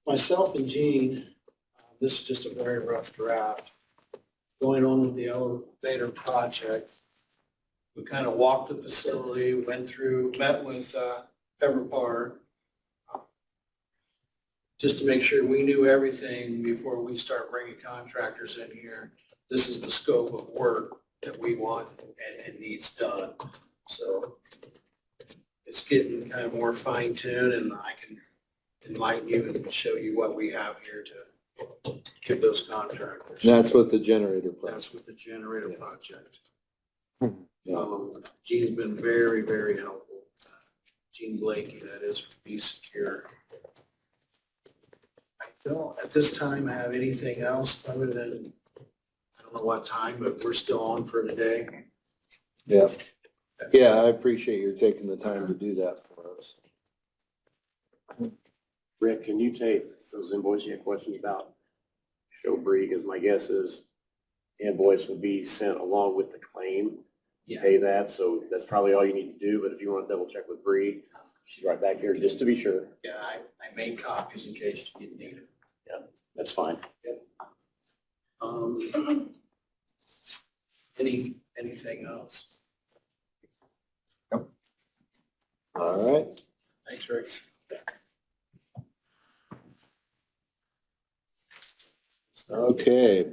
Myself and Gene, this is just a very rough draft, going on with the elevator project. We kind of walked the facility, went through, met with Pepper Park, just to make sure we knew everything before we start bringing contractors in here. This is the scope of work that we want and needs done. So it's getting kind of more fine tuned, and I can enlighten you and show you what we have here to give those contractors. That's what the generator plan. That's with the generator project. Yeah. Gene's been very, very helpful. Gene Blakey, that is, for Be Secure. I don't, at this time, have anything else other than, I don't know what time, but we're still on for today. Yeah. Yeah, I appreciate you taking the time to do that for us. Rick, can you take those invoices you had questions about Showbree? Because my guess is invoice will be sent along with the claim. Yeah. Pay that, so that's probably all you need to do, but if you want to double check with Bree, she's right back here just to be sure. Yeah, I made copies in case you need it. That's fine. Anything else? All right. Thanks, Rick. Okay.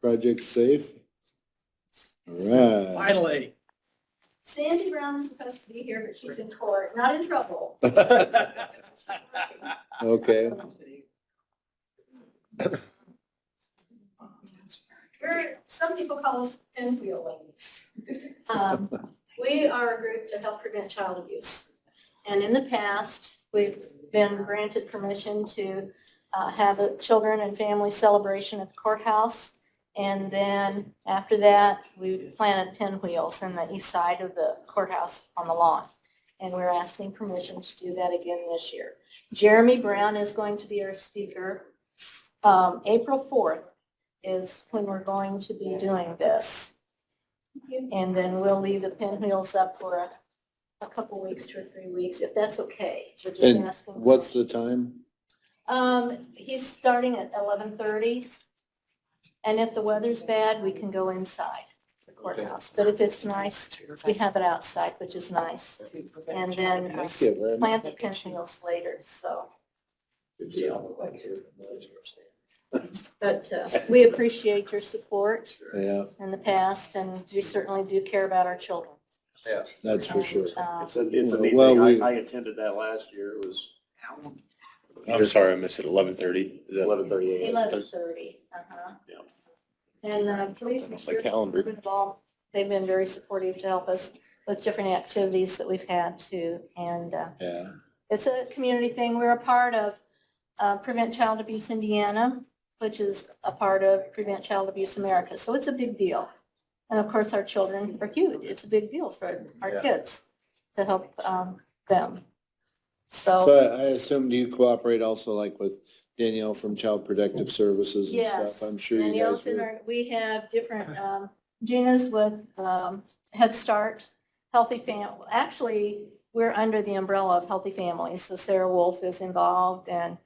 Project safe. All right. Finally. Sandy Brown is supposed to be here, but she's in court, not in trouble. Okay. Some people call us pinwheel ladies. We are a group to help prevent child abuse. And in the past, we've been granted permission to have a children and family celebration at the courthouse. And then after that, we planted pinwheels in the east side of the courthouse on the lawn. And we're asking permission to do that again this year. Jeremy Brown is going to be our speaker. April 4th is when we're going to be doing this. And then we'll leave the pinwheels up for a couple weeks, 2 or 3 weeks, if that's okay. We're just And asking. what's the time? He's starting at 11:30. And if the weather's bad, we can go inside the courthouse. But if it's nice, we have it outside, which is nice. And then Thank you very much. plant the pinwheels later, so. But we appreciate your support Yeah, in the past, and we certainly do care about our children. that's for sure. It's a neat Well, thing. we- I attended that last year. It was I'm sorry, I missed it, 11:30. 11:30 a.m. 11:30, Yeah. And police and My sheriff calendar. have been involved. They've been very supportive to help us with different activities that we've had too. And Yeah. it's a community thing. We're a part of Prevent Child Abuse Indiana, which is a part of Prevent Child Abuse America. So it's a big deal. And of course, our children are huge. It's a big deal for our kids to help them. So, So I assume you cooperate also like with Danielle from Child Protective Services and yes. stuff? I'm sure you Danielle's guys in are. our, we have different, Gina's with Head Start, Healthy Family. Actually, we're under the umbrella of Healthy Families. So Sarah Wolf is involved, and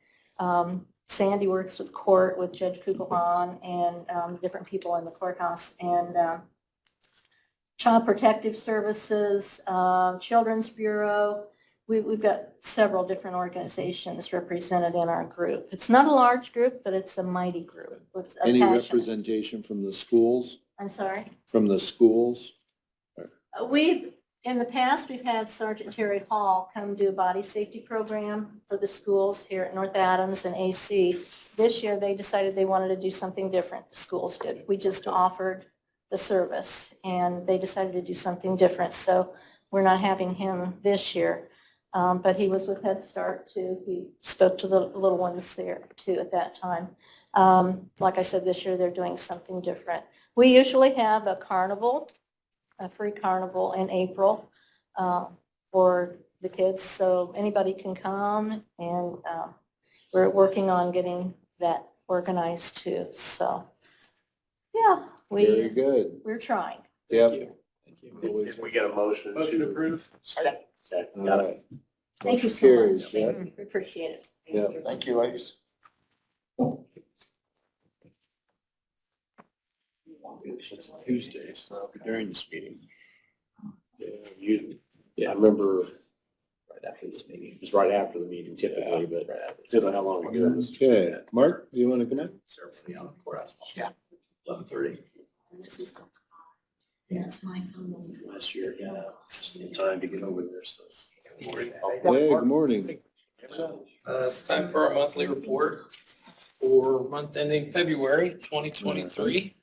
Sandy works with court with Judge Kugelhahn and different people in the courthouse. And Child Protective Services, Children's Bureau. We've got several different organizations represented in our group. It's not a large group, but it's a mighty group. It's a Any passionate- representation from the schools? I'm sorry? From the schools? In the past, we've had Sergeant Terry Hall come do a body safety program for the schools here at North Adams and AC. This year, they decided they wanted to do something different. The schools did. We just offered the service, and they decided to do something different. So we're not having him this year. But he was with Head Start too. He spoke to the little ones there too at that time. Like I said, this year they're doing something different. We usually have a carnival, a free carnival in April for the kids, so anybody can come, and we're working on getting that organized too. So, yeah, Very good. we're trying. Yep. If we get a motion to. Motion approved. Okay, All got it. right. Thank you Motion so carries, much. yep. We appreciate it. Yep. Thank you, ladies. Tuesdays, during this meeting. Yeah, I remember right after this meeting. It was right after the meeting typically, but depends on how long ago it was. Okay, Mark, do you want to come in? Ceremony on the courthouse. Yeah. 11:30 That's my phone. last year, yeah. Just need time to get over there, so. Hey, good morning. It's time for our monthly report for month ending February 2023.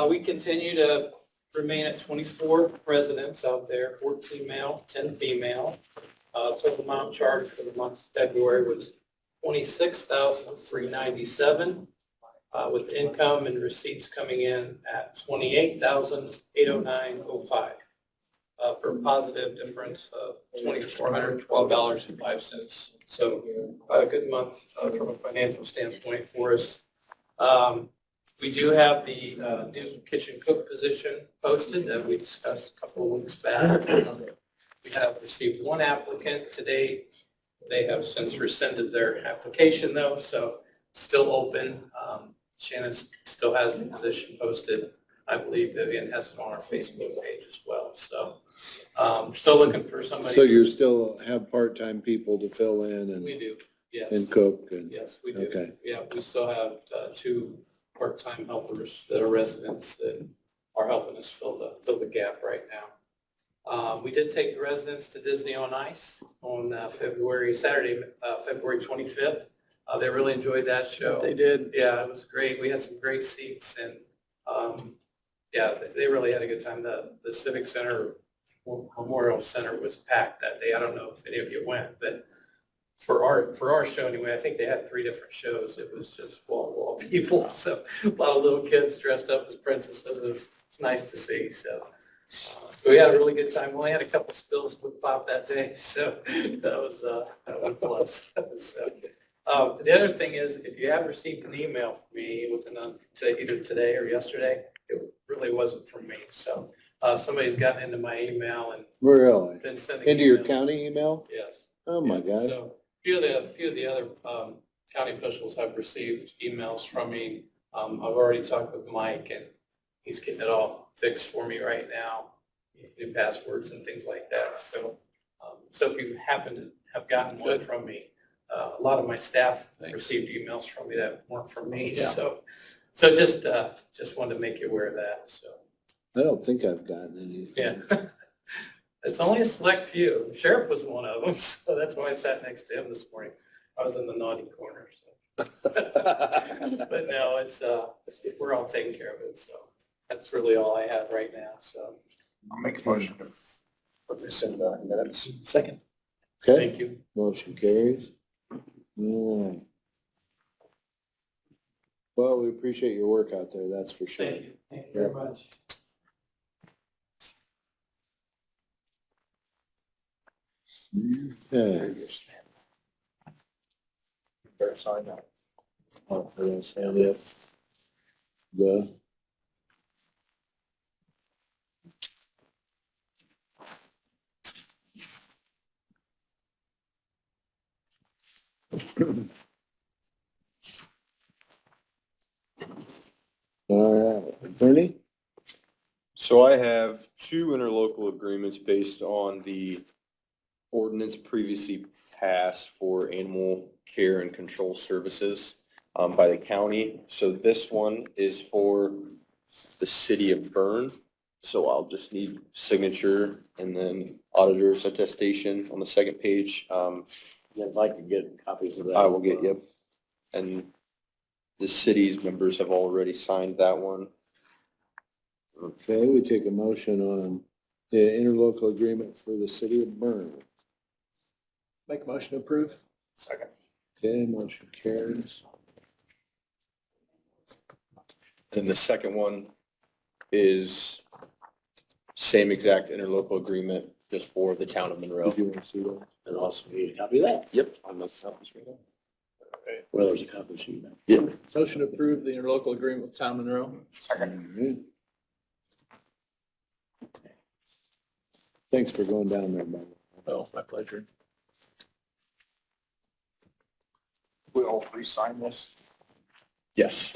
We continue to remain at 24 residents out there, 14 male, 10 female. Total amount charged for the month of February was $26,397, with income and receipts coming in at $28,809.05, for a positive difference of $2,412.05. So a good month from a financial standpoint for us. We do have the new kitchen cook position posted that we discussed a couple of weeks back. We have received one applicant today. They have since rescinded their application though, so it's still open. Shannon still has the position posted. I believe Vivian has it on our Facebook page as well. So still looking for somebody. So you still have part-time people to fill in We do, yes. and cook and, Yes, we do. okay. Yeah, we still have two part-time helpers that are residents that are helping us fill the gap right now. We did take the residents to Disney on Ice on Saturday, February 25th. They really enjoyed that show. They did. Yeah, it was great. We had some great seats, and yeah, they really had a good time. The Civic Center, Memorial Center was packed that day. I don't know if any of you went, but for our show anyway, I think they had 3 different shows. It was just wall people. So a lot of little kids dressed up as princesses. It was nice to see. So we had a really good time. We only had a couple spills with Pop that day, so that was a plus. So, the other thing is, if you have received an email from me either today or yesterday, it really wasn't from me. So somebody's gotten into my email and Really? been sending Into your emails. county email? Yes. Oh my Yeah, gosh. So a few of the other county officials have received emails from me. I've already talked with Mike, and he's getting it all fixed for me right now, new passwords and things like that. So so if you happen to have gotten one from me, a lot of my staff received emails from me that weren't from me. Yeah. So just wanted to make you aware of that. So I don't think I've gotten anything. yeah. It's only a select few. The sheriff was one of them, so that's why I sat next to him this morning. I was in the naughty corner. So. But no, it's we're all taking care of it. So that's really all I have right now. So I'll make a motion to put this in the minutes. Second. Okay, thank you. motion carries. All right. Well, we appreciate your work out there, that's for sure. Thank you. Thank you very much. Okay. Better sign that. Oh, I didn't say that. The. All right, Attorney? So I have two interlocal agreements based on the ordinance previously passed for animal care and control services by the county. So this one is for the city of Bern. So I'll just need signature and then auditor's attestation on the second page. If I could get copies of that. I will get you. And the city's members have already signed that one. Okay, we take a motion on the interlocal agreement for the city of Bern. Make a motion to approve? Second. Okay, motion carries. And the second one is same exact interlocal agreement, just for the town of Monroe. Did you want to see that? And also need a copy of that. Yep. I'm not copies right now. Well, there's a copy sheet. Yep. Motion to approve the interlocal agreement with Town of Monroe? Second. All right. Thanks for going down there, Bob. Oh, my pleasure. We all three sign this. Yes.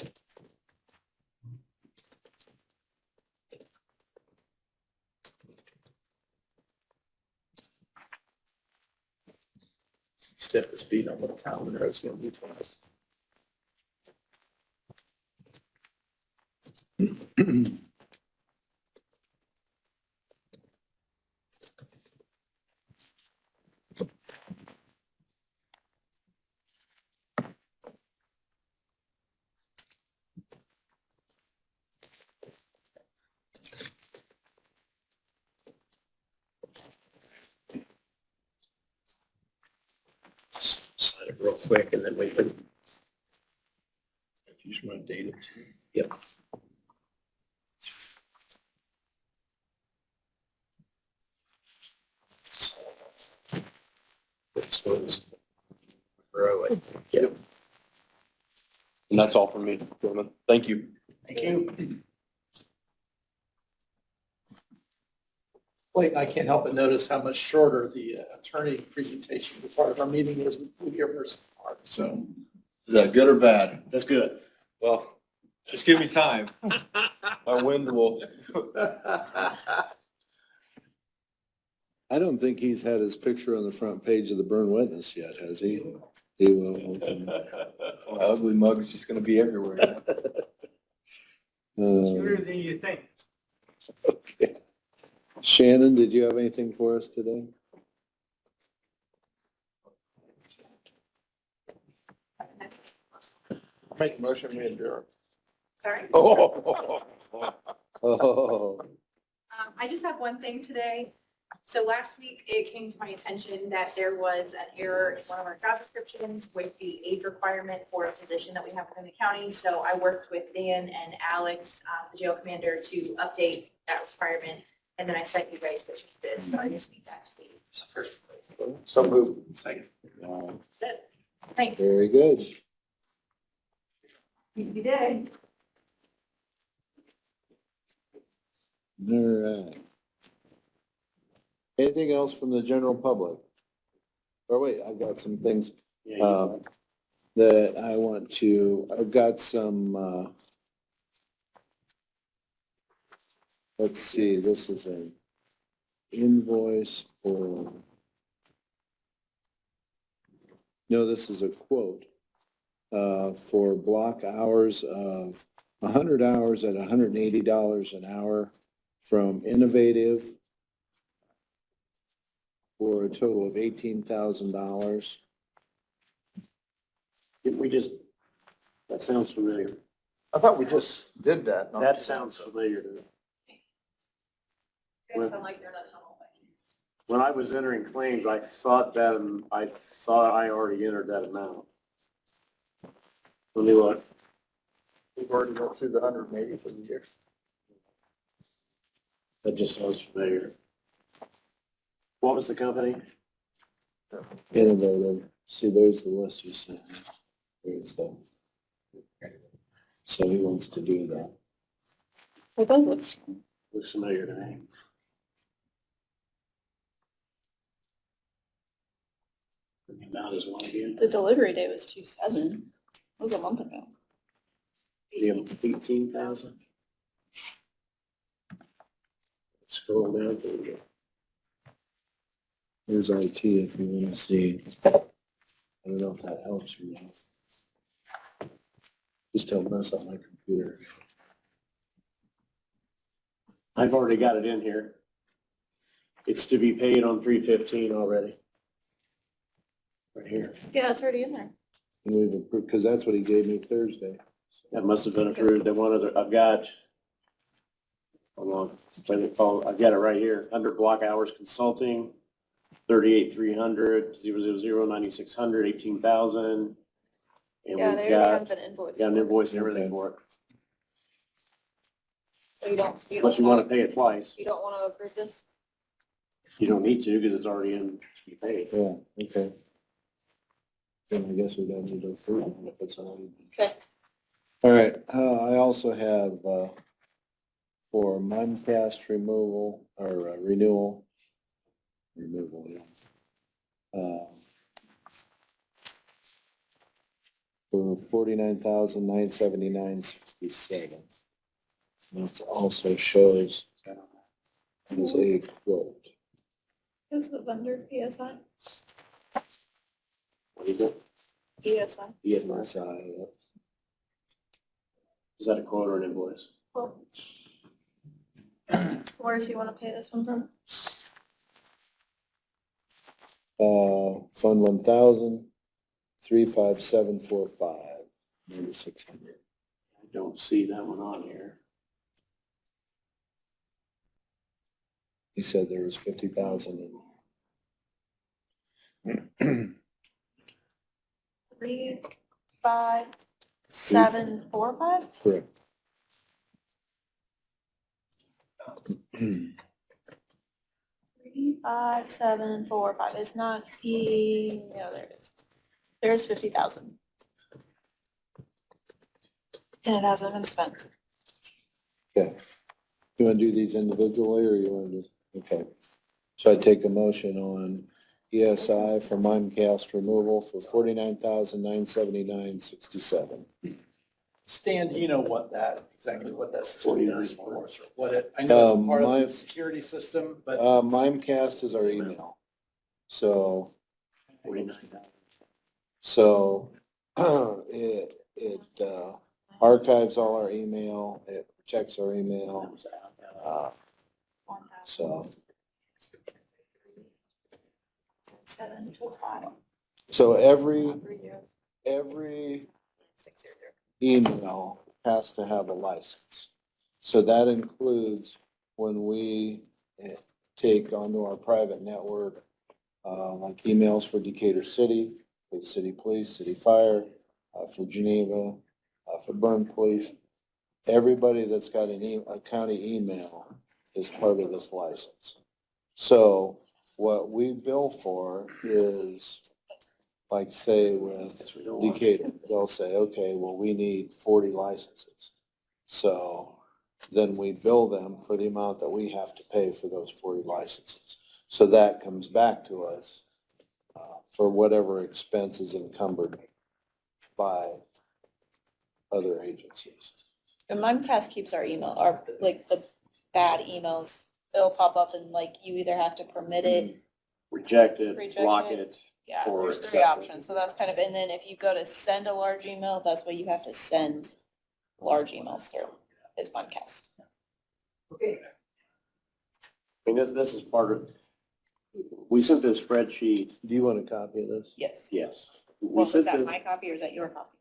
Step the speed on what Town of Monroe's gonna do to us. Sign it real quick and then we can. If you just want to date it too. Yep. This one's Monroe, I think. Yep. And that's all from me, gentlemen. Thank you. Thank you. Wait, I can't help but notice how much shorter the attorney presentation as part of our meeting is with your person. So. Is that good or bad? That's good. Well, just give me time. My wind will. I don't think he's had his picture on the front page of the Bern Witness yet, has he? He will. My ugly mug's just gonna be everywhere. Sooner than you think. Okay. Shannon, did you have anything for us today? Make a motion, we adjourn. Sorry. Oh. I just have one thing today. So last week, it came to my attention that there was an error in one of our job descriptions with the age requirement for a position that we have within the county. So I worked with Dan and Alex, the jail commander, to update that requirement. And then I sent you guys the changes. So I just need that to be first. So move. Second. Thank you. Very good. You did. All right. Anything else from the general public? Or wait, I've got some things that I want to, I've got some, let's see, this is an invoice for, no, this is a quote for block hours of 100 hours at $180 an hour from Innovative for a total of $18,000. If we just, that sounds familiar. I thought we just did that. That sounds familiar to me. You guys sound like you're in a tunnel. When I was entering claims, I thought I already entered that amount. Let me look. We've already gone through the 180 for the year. That just sounds familiar. What was the company? Innovative, see, there's the list you sent. me. There's the. So he wants to do that. It does look. Looks familiar to me. The amount is one again. The delivery date was 2/7. It was a month ago. 18,000. Scroll down to Here's IT if you want to see. I don't know if that helps you. Just don't mess up my computer. I've already got it in here. It's to be paid on 3/15 already. Right here. Yeah, it's already in there. And we've approved, because that's what he gave me Thursday. That must have been approved. Then one other, I've got, hold on, I've got it right here. Under block hours consulting, 38,300, 000, 18,000. And Yeah, we've they already have got, an invoice. got an invoice and everything for it. So you don't Unless you want to pay it twice. you don't want to approve this? You don't need to because it's already in to be paid. Yeah, okay. Then I guess we don't need to approve it if it's already. Okay. All right, I also have, for Mimecast removal, or renewal, yeah. For $49,979.67. It also shows as a quote. Who's the vendor, PSI? What is it? PSI. EMSI, yep. Is that a quote or an invoice? Well, where does he want to pay this one from? Fund 1,000, 35745, 9,600. I don't see that one on here. He said there was 50,000 in there. 35745? Correct. 35745. It's not no, there it is. There's 50,000. And it hasn't been spent. Okay. You want to do these individually or you want to just, okay. So I take a motion on ESI for Mimecast removal for $49,979.67. Stan, do you know what that, exactly what that system is for? Or what it, I know it's part of the security system, but. Mimecast is our email. So, 49,000. it archives all our email, it protects our email. So, 745. so every email has to have a license. So that includes when we take onto our private network, like emails for Decatur City, for the city police, city fire, for Geneva, for Bern Police. Everybody that's got a county email is part of this license. So what we bill for is, like say with Decatur, they'll say, okay, well, we need 40 licenses. So then we bill them for the amount that we have to pay for those 40 licenses. So that comes back to us for whatever expense is encumbered by other agencies. And Mimecast keeps our email, our, like, the bad emails, it'll pop up and like, you either have to permit it. Reject it, Reject block it. it. Yeah, Or there's 3 accept it. options, so that's kind of, and then if you go to send a large email, that's what you have to send large emails through, is Mimecast. I mean, this is part of, we sent this spreadsheet, Do you want a copy of this? Yes. yes. We Well, is sent that this- my copy or is that your copy?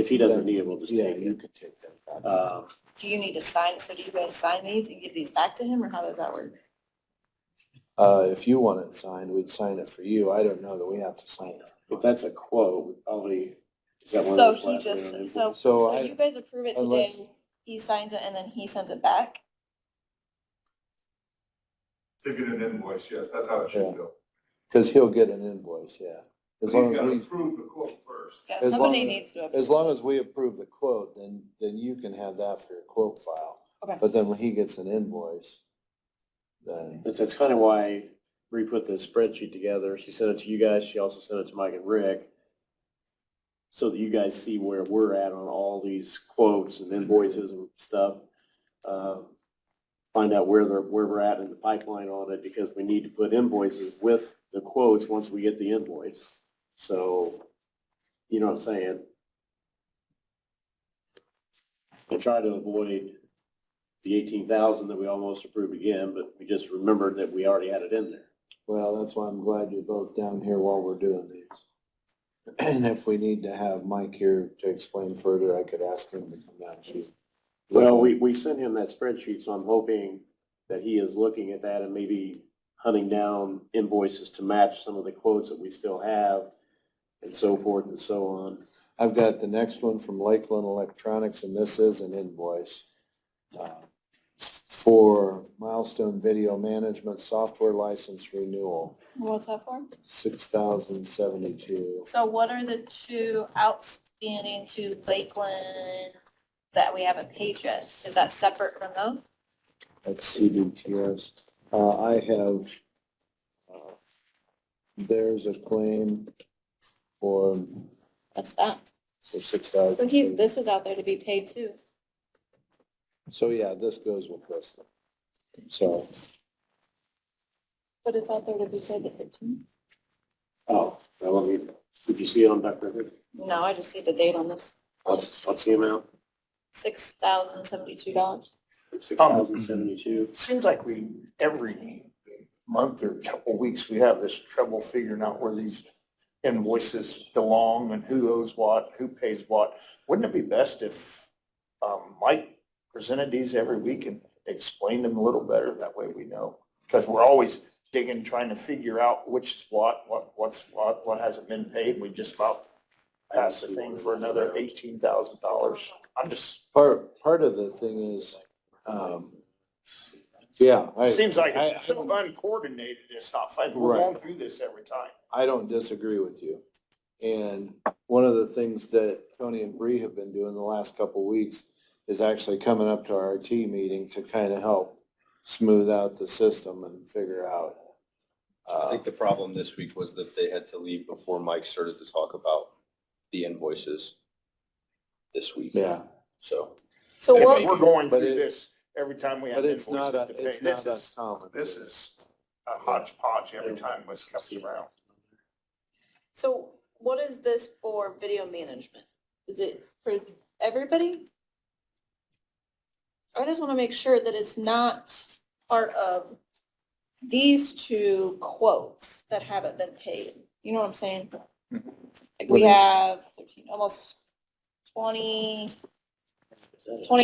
If he doesn't need it, we'll just Yeah, take you it. could take that. Do you need to sign, so do you guys sign these and give these back to him, or how does that work? If you want it signed, we'd sign it for you. I don't know that we have to sign it. If that's a quote, we probably, is that one So of those? he last just, one on so, invoice? So so I- you guys approve it unless- today, he signs it and then he sends it back? Ticket and invoice, yes, that's how it should go. Cause he'll get an invoice, yeah. As He's long as gotta we, approve the quote first. Yeah, As somebody long- needs to. as long as we approve the quote, then you can have that for your quote file. Okay. But then when he gets an invoice, then, That's kind of why we put the spreadsheet together. She sent it to you guys. She also sent it to Mike and Rick. So that you guys see where we're at on all these quotes and invoices and stuff. Find out where we're at in the pipeline on it, because we need to put invoices with the quotes once we get the invoice. So, you know what I'm saying? And try to avoid the 18,000 that we almost approved again, but we just remembered that we already had it in there. well, that's why I'm glad you're both down here while we're doing these. And if we need to have Mike here to explain further, I could ask him to come down too. Well, we sent him that spreadsheet, so I'm hoping that he is looking at that and maybe hunting down invoices to match some of the quotes that we still have and so forth and so on. I've got the next one from Lakeland Electronics, and this is an invoice for Milestone Video Management Software License Renewal, What's that for? $6,072. So what are the two outstanding to Lakeland that we haven't paid yet? Is that separate from those? That's CDTS. I have, there's a claim for That's that. $6,000. So this is out there to be paid too. So yeah, this goes with this. So, But it's out there to be paid the 15th. Oh, well, did you see it on Dr. Hood? No, I just see the date on this. What's the amount? $6,072. 6,072. Seems like every month or couple of weeks, we have this trouble figuring out where these invoices belong and who owes what, who pays what. Wouldn't it be best if Mike presented these every week and explained them a little better? That way we know. Because we're always digging, trying to figure out which is what hasn't been paid. We just about passed the thing for another $18,000. I'm just, part of the thing is, yeah. it seems like I- it's so uncoordinated and stuff. We're Right. going through this every time. I don't disagree with you. And one of the things that Tony and Bree have been doing the last couple of weeks is actually coming up to our RT meeting to kind of help smooth out the system and figure out. I think the problem this week was that they had to leave before Mike started to talk about the invoices this week. Yeah, So. So And what, if we're going But through it- this every time we have but it's not, invoices to pay. it's not uncommon. This is a hodgepodge every time this comes around. so what is this for video management? Is it for everybody? I just want to make sure that it's not part of these two quotes that haven't been paid. You know what I'm saying? Like we have 13, almost 20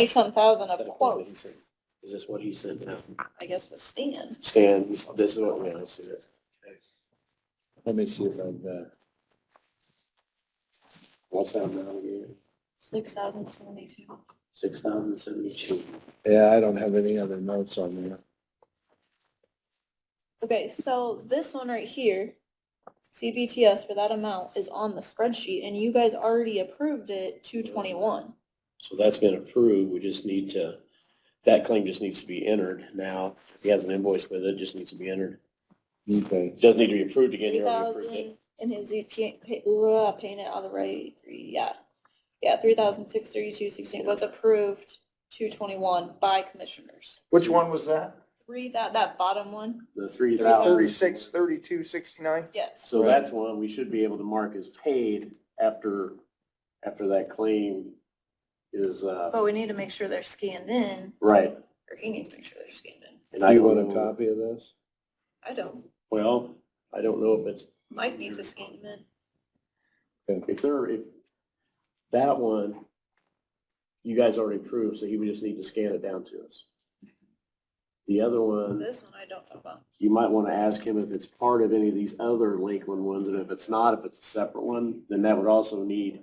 some thousand of quotes, Is this what he sent out? I guess, with Stan. Stan, this is what we see it. Let me see if I've got. What's that amount again? 6,072. 6,072. Yeah, I don't have any other notes on there. Okay, so this one right here, CBTS for that amount is on the spreadsheet and you guys already approved it 2/21. So that's been approved. We just need to, that claim just needs to be entered now. If he has an invoice with it, it just needs to be entered. Okay. It doesn't need to be approved again. You already approved 3,000 it. and his paying it on the right, yeah, 3,632.16 was approved 2/21 by commissioners. Which one was that? That bottom one, The 3,000. 36, 32, 69? yes. So that's one we should be able to mark as paid after that claim is, But we need to make sure they're scanned in, right. or he needs to make sure they're scanned in. And Do I you don't want a know, copy of this? I don't, well, I don't know if it's, Mike needs to scan them in. if that one, you guys already approved, so he would just need to scan it down to us. The other one, This one I don't know about. you might want to ask him if it's part of any of these other Lakeland ones, and if it's not, if it's a separate one, then that would also need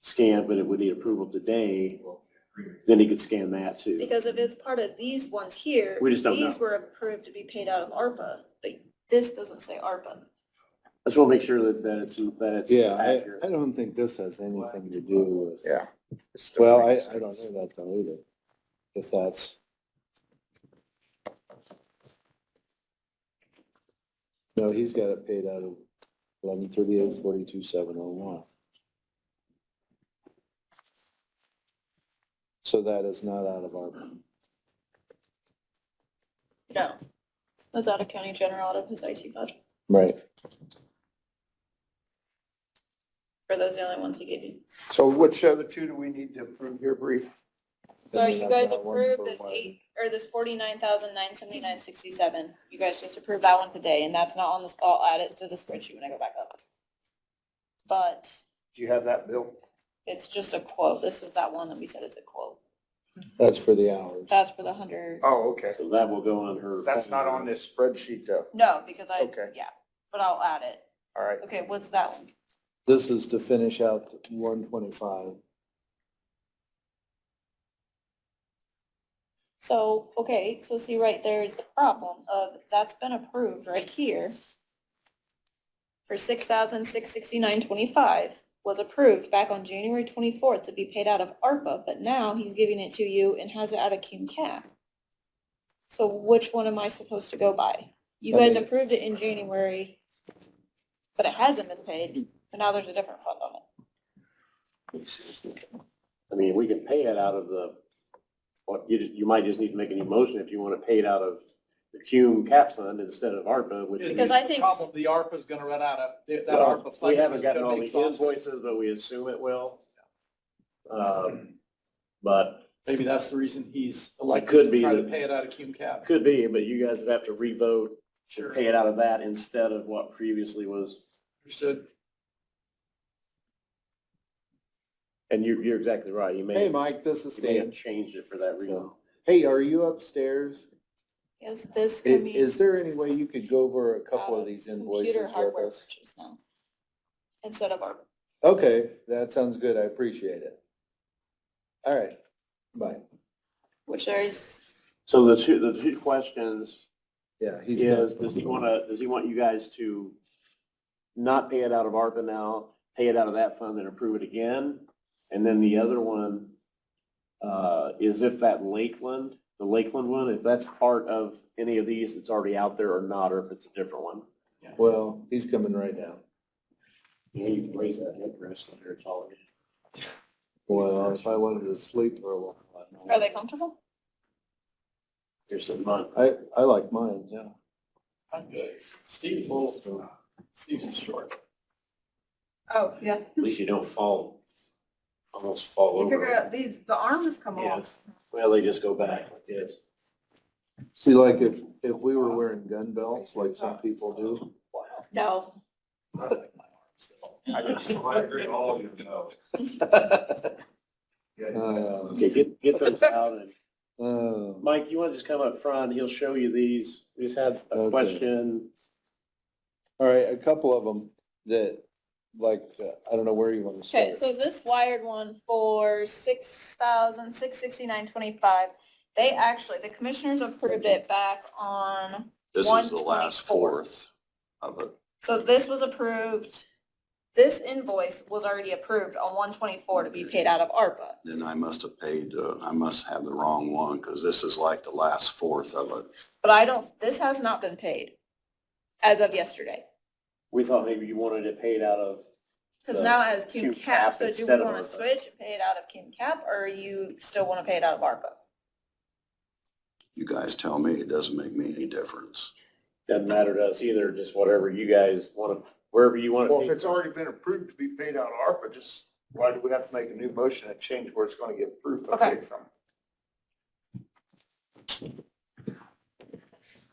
scanned, but it would need approval today. Then he could scan that too. Because if it's part of these ones here, We just don't these know. were approved to be paid out of ARPA, but this doesn't say ARPA. just want to make sure that it's Yeah, accurate. I don't think this has anything to do with. Yeah. It still Well, I makes don't know sense. that though either, if that's. No, he's got it paid out of 11/38/42/701. So that is not out of our, No. That's out of county general, out of his IT budget. right, For those are the only ones he gave you. So which other two do we need to approve here, Bree? So And you then guys that one approved for this wiring. this 49,979.67. You guys just approved that one today, and that's not on this, I'll add it to the spreadsheet when I go back up. But Do you have that, Bill? it's just a quote. This is that one that we said it's a quote. That's for the hours. That's for the 100. Oh, okay. So that will go on her. That's not on this spreadsheet though. No, because Okay. yeah, but I'll add it. All right. Okay, what's that one? This is to finish out 125. So, okay, so see right there's the problem of that's been approved right here for 6,669.25 was approved back on January 24th to be paid out of ARPA, but now he's giving it to you and has it out of cum cap. So which one am I supposed to go by? You I guys mean- approved it in January, but it hasn't been paid, but now there's a different fund on it. I mean, we can pay it out of you might just need to make an emotion if you want to pay it out of the cume cap fund instead of ARPA, which is. Because I think- Problem, the ARPA's gonna run out of, that Well, ARPA fund. we haven't is gotten gonna all be the exhausted. invoices, but we assume it will. But Maybe that's the reason he's It elected could to be try to that- pay it out of cum cap. could be, but you guys would have to revote to Sure. pay it out of that instead of what previously was. Understood. And you're exactly right. You Hey, may, Mike, this is you may have Stan. changed it for that reason. So, hey, are you upstairs? Is this gonna be? Is there any way you could go over a couple of these computer invoices with hardware us? purchase now instead of ARPA? Okay, that sounds good. I appreciate it. All right, bye. Which there's, So the two questions Yeah, he's. is, got- does he want you guys to not pay it out of ARPA now, pay it out of that fund and approve it again? And then the other one, is if that the Lakeland one, if that's part of any of these that's already out there or not, or if it's a different one. Well, he's coming right now. Yeah, you can raise that interest under it's all it is. Well, if I wanted to sleep for a while. are they comfortable? Here's the month. I like mine, yeah. I'm good. Steve's a little, Steve's short. Oh, yeah. At least you don't almost fall over. these, the arms come Yeah. Well, they just go back like this. See, like if we were wearing gun belts like some people do. No. I agree with all of you, no. Okay, get those out and, Uh, Mike, you want to just come up front? He'll show you these. We just had a Okay. question. all right, a couple of them that, like, I don't know where you want to Okay, start. so this wired one for 6,669.25, they actually, the commissioners approved it back on, This is the last 1/24. fourth of it. so this was approved, this invoice was already approved on 1/24 to be paid out of ARPA. Then I must have paid, I must have the wrong one because this is like the last fourth of it. But I don't, this has not been paid as of yesterday. We thought maybe you wanted it paid out of, Because The now it has cum cum cap, cap so do we instead of want to ARPA. switch and pay it out of cum cap, or you still want to pay it out of ARPA? You guys tell me, it doesn't make me any difference. doesn't matter to us either, just whatever you guys want to, wherever you want Well, if to. it's already been approved to be paid out of ARPA, just, why do we have to make a new motion and change where it's gonna get approved Okay. paid from?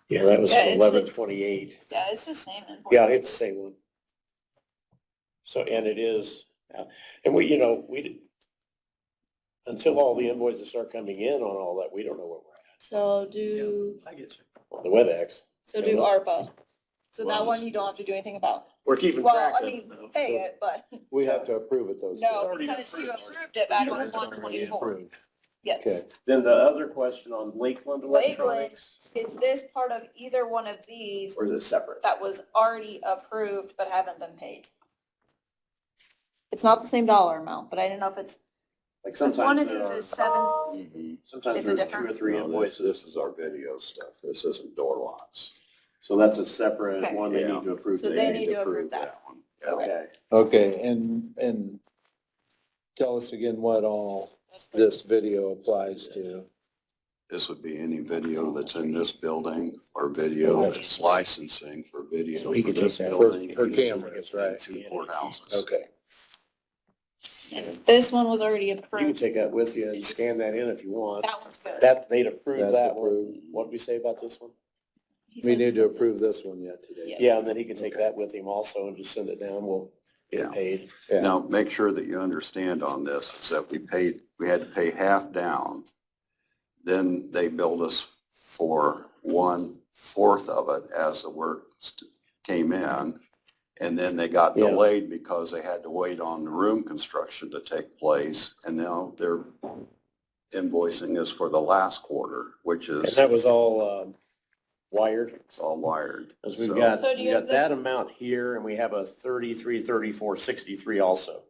Yeah, that was Yeah, it's- 11/28. Yeah, it's the same invoice. Yeah, it's the same one. So, and it is, and until all the invoices start coming in on all that, we don't know where we're So do, I get you. at on the WebEx. so do ARPA. So that Well, one you don't have to do anything about. We're keeping Well, track I of mean, it though. pay So it, but We have to approve it though. no, already because you approved. approved it back on It's already 1/24. approved. Yes. Then the other question on Lakeland Electronics, Is this part of either one of these or is it separate? that was already approved but haven't been paid? It's not the same dollar amount, but I don't know if it's, Like because one sometimes of there these are, is 7. Mhm. sometimes it's a there's two different- or three No, invoices. This is our video stuff. This isn't door locks. So that's a separate Okay. one they Yeah. need to approve. So they need to approve that. one. Okay. Okay, and tell us again what all this video applies to. This would be any video that's in this building or video that's licensing for video. So he for can this take that building for and cameras, right? Two courthouses. Okay. This one was already You can approved. take that with you and scan that in if you want. That one's good. That, they'd approve That's that one. approved. What'd we say about this one? He We said need to something. approve this one yet today. Yeah. Yeah, and then he can take that with him also and just send it down. We'll get it Yeah. paid. Yeah. Now, make sure that you understand on this, is that we had to pay half down. Then they billed us for 1/4 of it as the work came in. And then they got Yeah. delayed because they had to wait on the room construction to take place. And now they're invoicing us for the last quarter, which And is, that was all, wired. it's all wired. Because we've So- got, So do we you have got the- that amount here and we have a 33, 34, 63 also.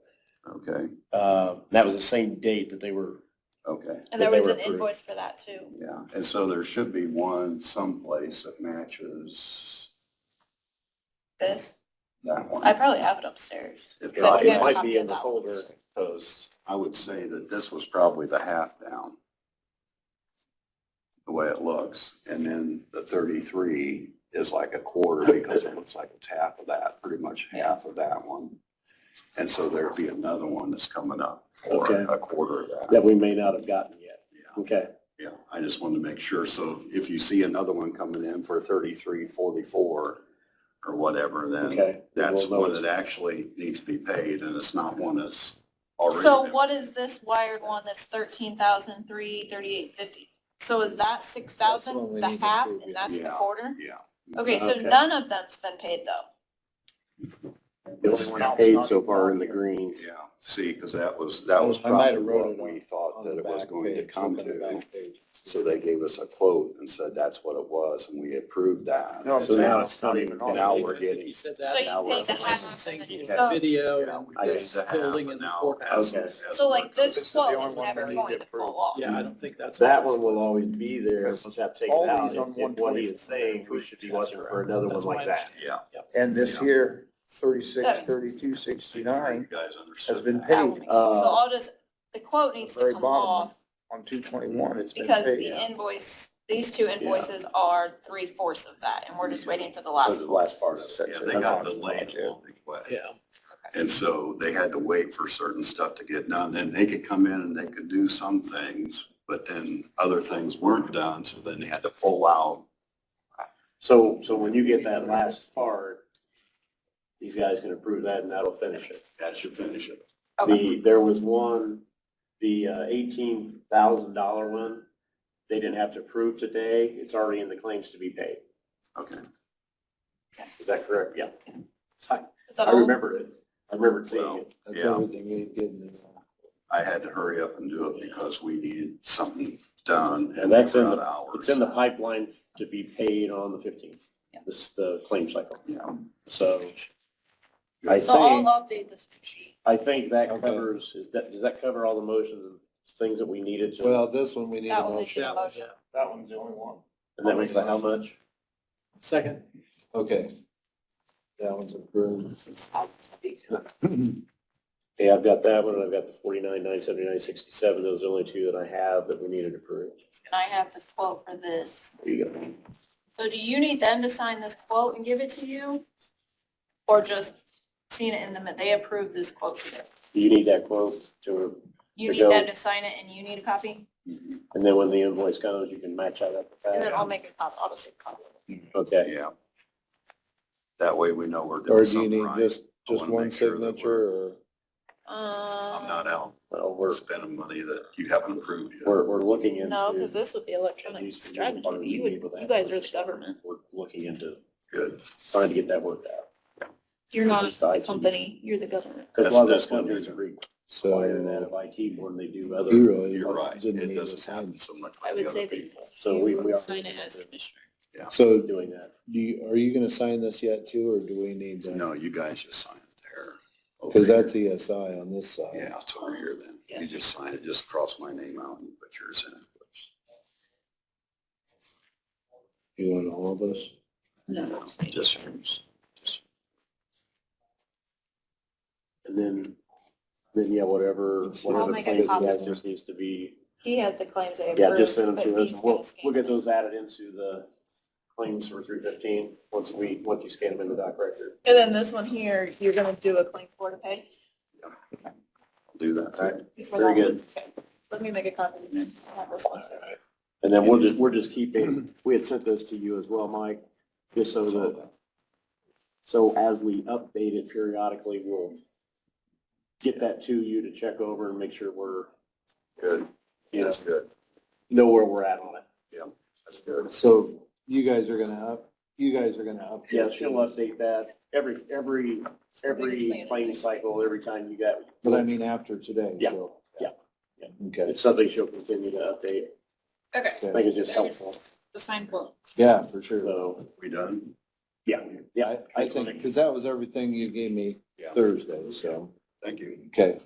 Okay, That was the same date that they were, okay, And there that they was were an approved. invoice for that too. yeah. And so there should be one someplace that matches This, that one. I probably have it upstairs. If it But we might- have it a might copy be of in the that one. folder because I would say that this was probably the half down, the way it looks. And then the 33 is like a quarter because it looks like it's half of that, pretty much half of that one. And so there'd be another one that's coming up for Okay. a quarter of that. that we may not have gotten yet. Yeah, Okay. yeah. I just wanted to make sure. So if you see another one coming in for 33.44 or whatever, then Okay. that's We'll know one it's- that actually needs to be paid, and it's not one that's already. So been- what is this wired one that's 13,338.50? So is that That's 6,000, what we the need to half, approve, and yeah. that's the Yeah. quarter? Yeah. Okay, so Okay. none of them's been paid though. The only one paid so far in the greens. Yeah, see, because that was I might probably have wrote what it we on- thought on that the it was back going to page, come look on the to. back page. So they gave us a quote and said that's what it was, and we approved that. No, So now it's not even. Now we're getting, He said So that's you how paid we're the half licensing and then you- that So- video yeah, and we I paid guess the half, building and and the now courthouse. Okay. as So like work this This is the quote only is one never that we going need to to approve. fall off. Yeah, I don't think that's. That one will always be there. We'll just have to take All it out. these on If what he is 124 saying, we should be That's looking correct. for another one That's like my that. Yeah. And this Yeah. here, 36, That- 32, 69 You guys understood has been that. That will paid. make sense. So I'll just, the quote needs to Very come bottom off on 221, it's been because paid. the invoice, these two invoices are 3/4 of that, and we're just waiting for the last That's the one. last part of it. Yeah, they got delayed along the way. Yeah. And so they had to wait for certain stuff to get done. And they could come in and they could do some things, but then other things weren't done. So then they had to pull out. So when you get that last part, these guys can approve that and that'll finish it. That should finish it. There was one, the $18,000 one, they didn't have to approve today. It's already in the claims to be paid. Okay. Is that correct? Yeah. Is that I all? remembered it. I remembered seeing Well, it. That's yeah, everything we did in this. I had to hurry up and do it because we needed something done. And that's in we were the, out of it's in the hours. pipeline to be paid on the 15th. This is the claim cycle. Yeah. So I So I'll think, update this sheet. I think that Okay. covers, does that cover all the motions and things that we needed to? Well, this one we need a That one we motion. need a motion. Yeah. That one's the only one. And that makes the how much? Second. Okay. That one's approved. Okay, I've got that one, and I've got the 49,979.67. Those are the only two that I have that we needed approved. And I have the quote for this. There you go. So do you need them to sign this quote and give it to you? Or just seeing it in the, they approved this quote today? You need that quote to, You To need go. them to sign it and you need a copy? and then when the invoice comes, you can match that up with And then that. I'll make a copy, I'll just make a copy. Okay. Yeah. That way we know we're Or doing do you something need right. just I wanna one make sure that signature or? I'm not out Well, we're spending money that you haven't approved yet. we're looking into. No, because this would be at electronic least strategy. part of the You meeting would, with you that guys are the first. government. We're looking into Good. trying to get that worked out. You're not Besides- the company, you're the government. Because a lot of those That's what we companies do. are require that So of IT more than they do he other. really You're right. didn't It need to doesn't sign. happen so much I like would the say other that people. So we are sign it as commissioner. So doing that. are you gonna sign this yet too, or do we need to? No, you guys just sign it there. Over Cause here. that's ESI on this side. Yeah, it's over here then. Yeah. You just sign it, just cross my name out and put yours in. You want all of us? No. Just yours. And then yeah, whatever I'll make a claims he copy. has just needs to be, He has the claims they yeah, approved, just send them but to us. he's gonna We'll scan get them. those added into the claims for 315, once you scan them in the doc record. And then this one here, you're gonna do a claim for to pay? I'll do that. All right. Before Very that one? good. Okay. Let me make a copy of it. Not this one. And then we're just keeping, we had sent this to you as well, Mike, just so that, so as we update it periodically, we'll get that to you to check over and make sure we're, Good. you know, That's good. know where we're at on it. That's good. So you guys are gonna update. Yeah, she'll update that every plan claim cycle, every time you got. But I mean, after today. Yeah, so- yeah. Okay, It's something she'll continue to update. Okay. I think it's just helpful. The signed quote. yeah, for sure. So, We done? yeah. I think, cause that was everything you gave me Yeah. Thursday, so, Thank you. okay.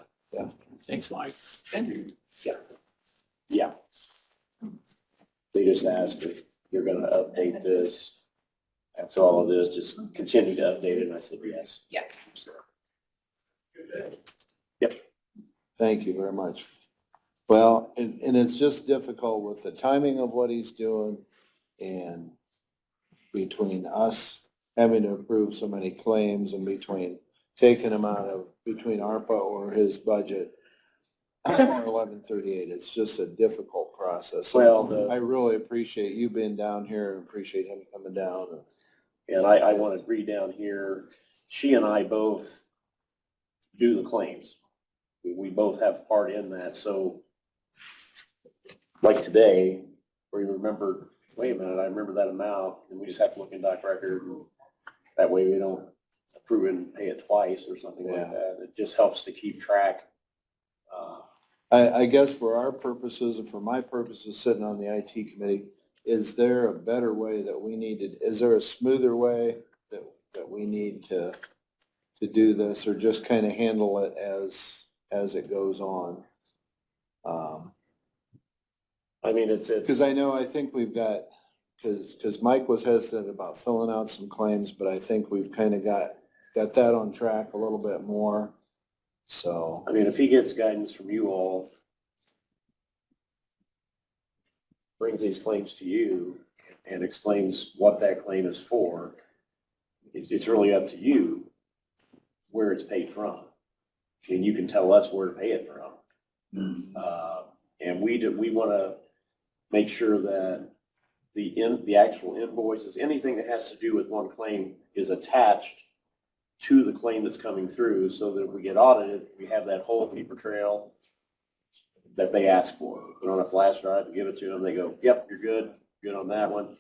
Thanks, Mike. Thank you. Yeah. They just asked if you're gonna update this. After all of this, just continue to update it, and I said yes. Yeah. So, Thank you very much. Well, and it's just difficult with the timing of what he's doing and between us having to approve so many claims and between taking them out of, between ARPA or his budget or 1138, it's just a difficult process. So Well, I really appreciate you being down here and appreciate him coming down. and I want to read down here, she and I both do the claims. We both have part in that, so like today, where you remember, wait a minute, I remember that amount, and we just have to look in doc record. And that way we don't approve it and pay it twice or something like Yeah. that. It just helps to keep track. I guess for our purposes and for my purposes, sitting on the IT committee, is there a better way that we need to, is there a smoother way that we need to do this, or just kind of handle it as it goes on? I mean, it's. Because I think we've got, because Mike was hesitant about filling out some claims, but I think we've kind of got that on track a little bit more, so. I mean, if he gets guidance from you all, brings these claims to you and explains what that claim is for, it's really up to you where it's paid from. I mean, you can tell us where to pay it from. And we want to make sure that the actual invoices, anything that has to do with one claim is attached to the claim that's coming through, so that if we get audited, we have that whole paper trail that they ask for. Put on a flash drive, we give it to them, they go, yep, you're good on that one.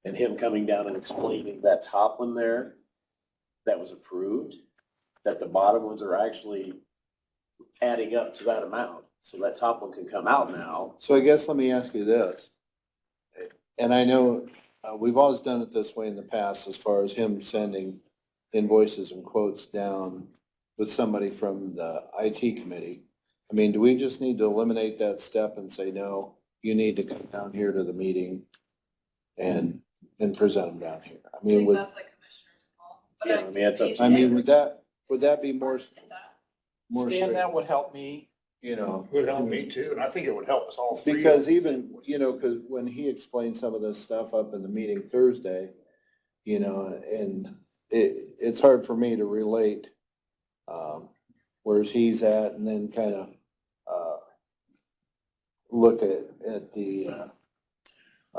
And him coming down and explaining that top one there, that was approved, that the bottom ones are actually adding up to that amount. So that top one can come out now. So I guess let me ask you this. And I know we've always done it this way in the past, as far as him sending invoices and quotes down with somebody from the IT committee. I mean, do we just need to eliminate that step and say, no, you need to come down here to the meeting and present them down here? I mean, would, That's like commissioner's call. Yeah, I mean, it's up to I mean, would that be more Stan, straight, that would help me. you know? It would help me too, and I think it would help us all three. Because even, you know, because when he explained some of this stuff up in the meeting Thursday, you know, and it's hard for me to relate where's he's at, and then kind of look at the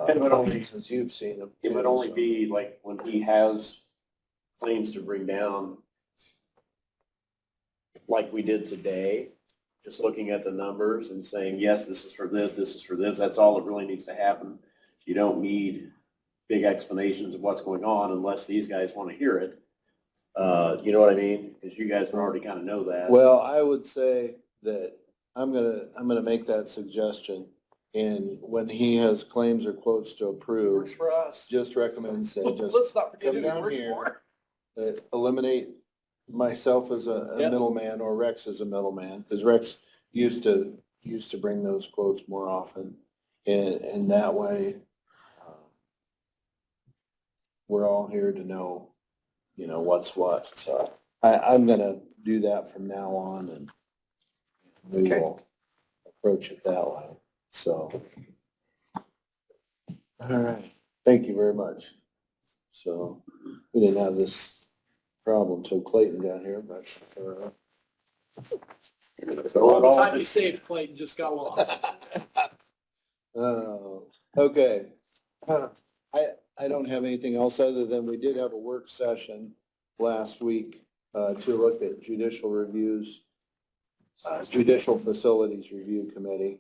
It would only- since you've seen them. It would too, only so. be like when he has claims to bring down, like we did today, just looking at the numbers and saying, yes, this is for this is for this. That's all that really needs to happen. You don't need big explanations of what's going on unless these guys want to hear it. You know what I mean? Because you guys already kind of know that. Well, I would say that I'm gonna make that suggestion. And when he has claims or quotes to approve, Works for us. just recommend, say, just Let's not forget come who it down works here. for. Eliminate myself as a Yep. middleman or Rex as a middleman, because Rex used to bring those quotes more often. And that way, we're all here to know, what's what. So I'm gonna do that from now on, and we will approach it that way. So. All right, thank you very much. So we didn't have this problem till Clayton got here, but. All the time you saved, Clayton, just got lost. Okay. I don't have anything else other than we did have a work session last week to look at judicial reviews, Judicial Facilities Review Committee,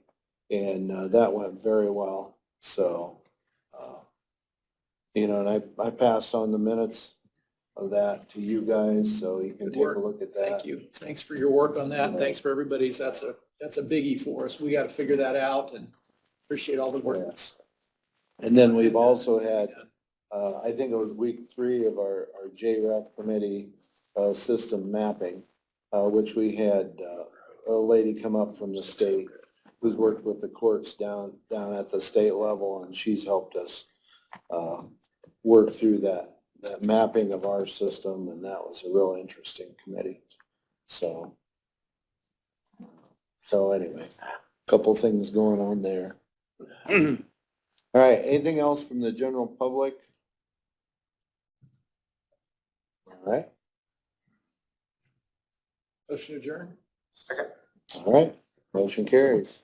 and that went very well. So, and I passed on the minutes of that to you guys, so you can Good take a work. look at that. Thank you. Thanks for your work on that. and Thanks for everybody's. That's a biggie for us. We got to figure that out and appreciate all the work. Yes. And then we've also had, I think it was week 3 of our JREC committee system mapping, which we had a lady come up from the state who's worked with the courts down at the state level, and she's helped us work through that mapping of our system, and that was a real interesting committee. So anyway, a couple things going on there. All right, anything else from the general public? All right, Motion adjourned. Second. all right, motion carries.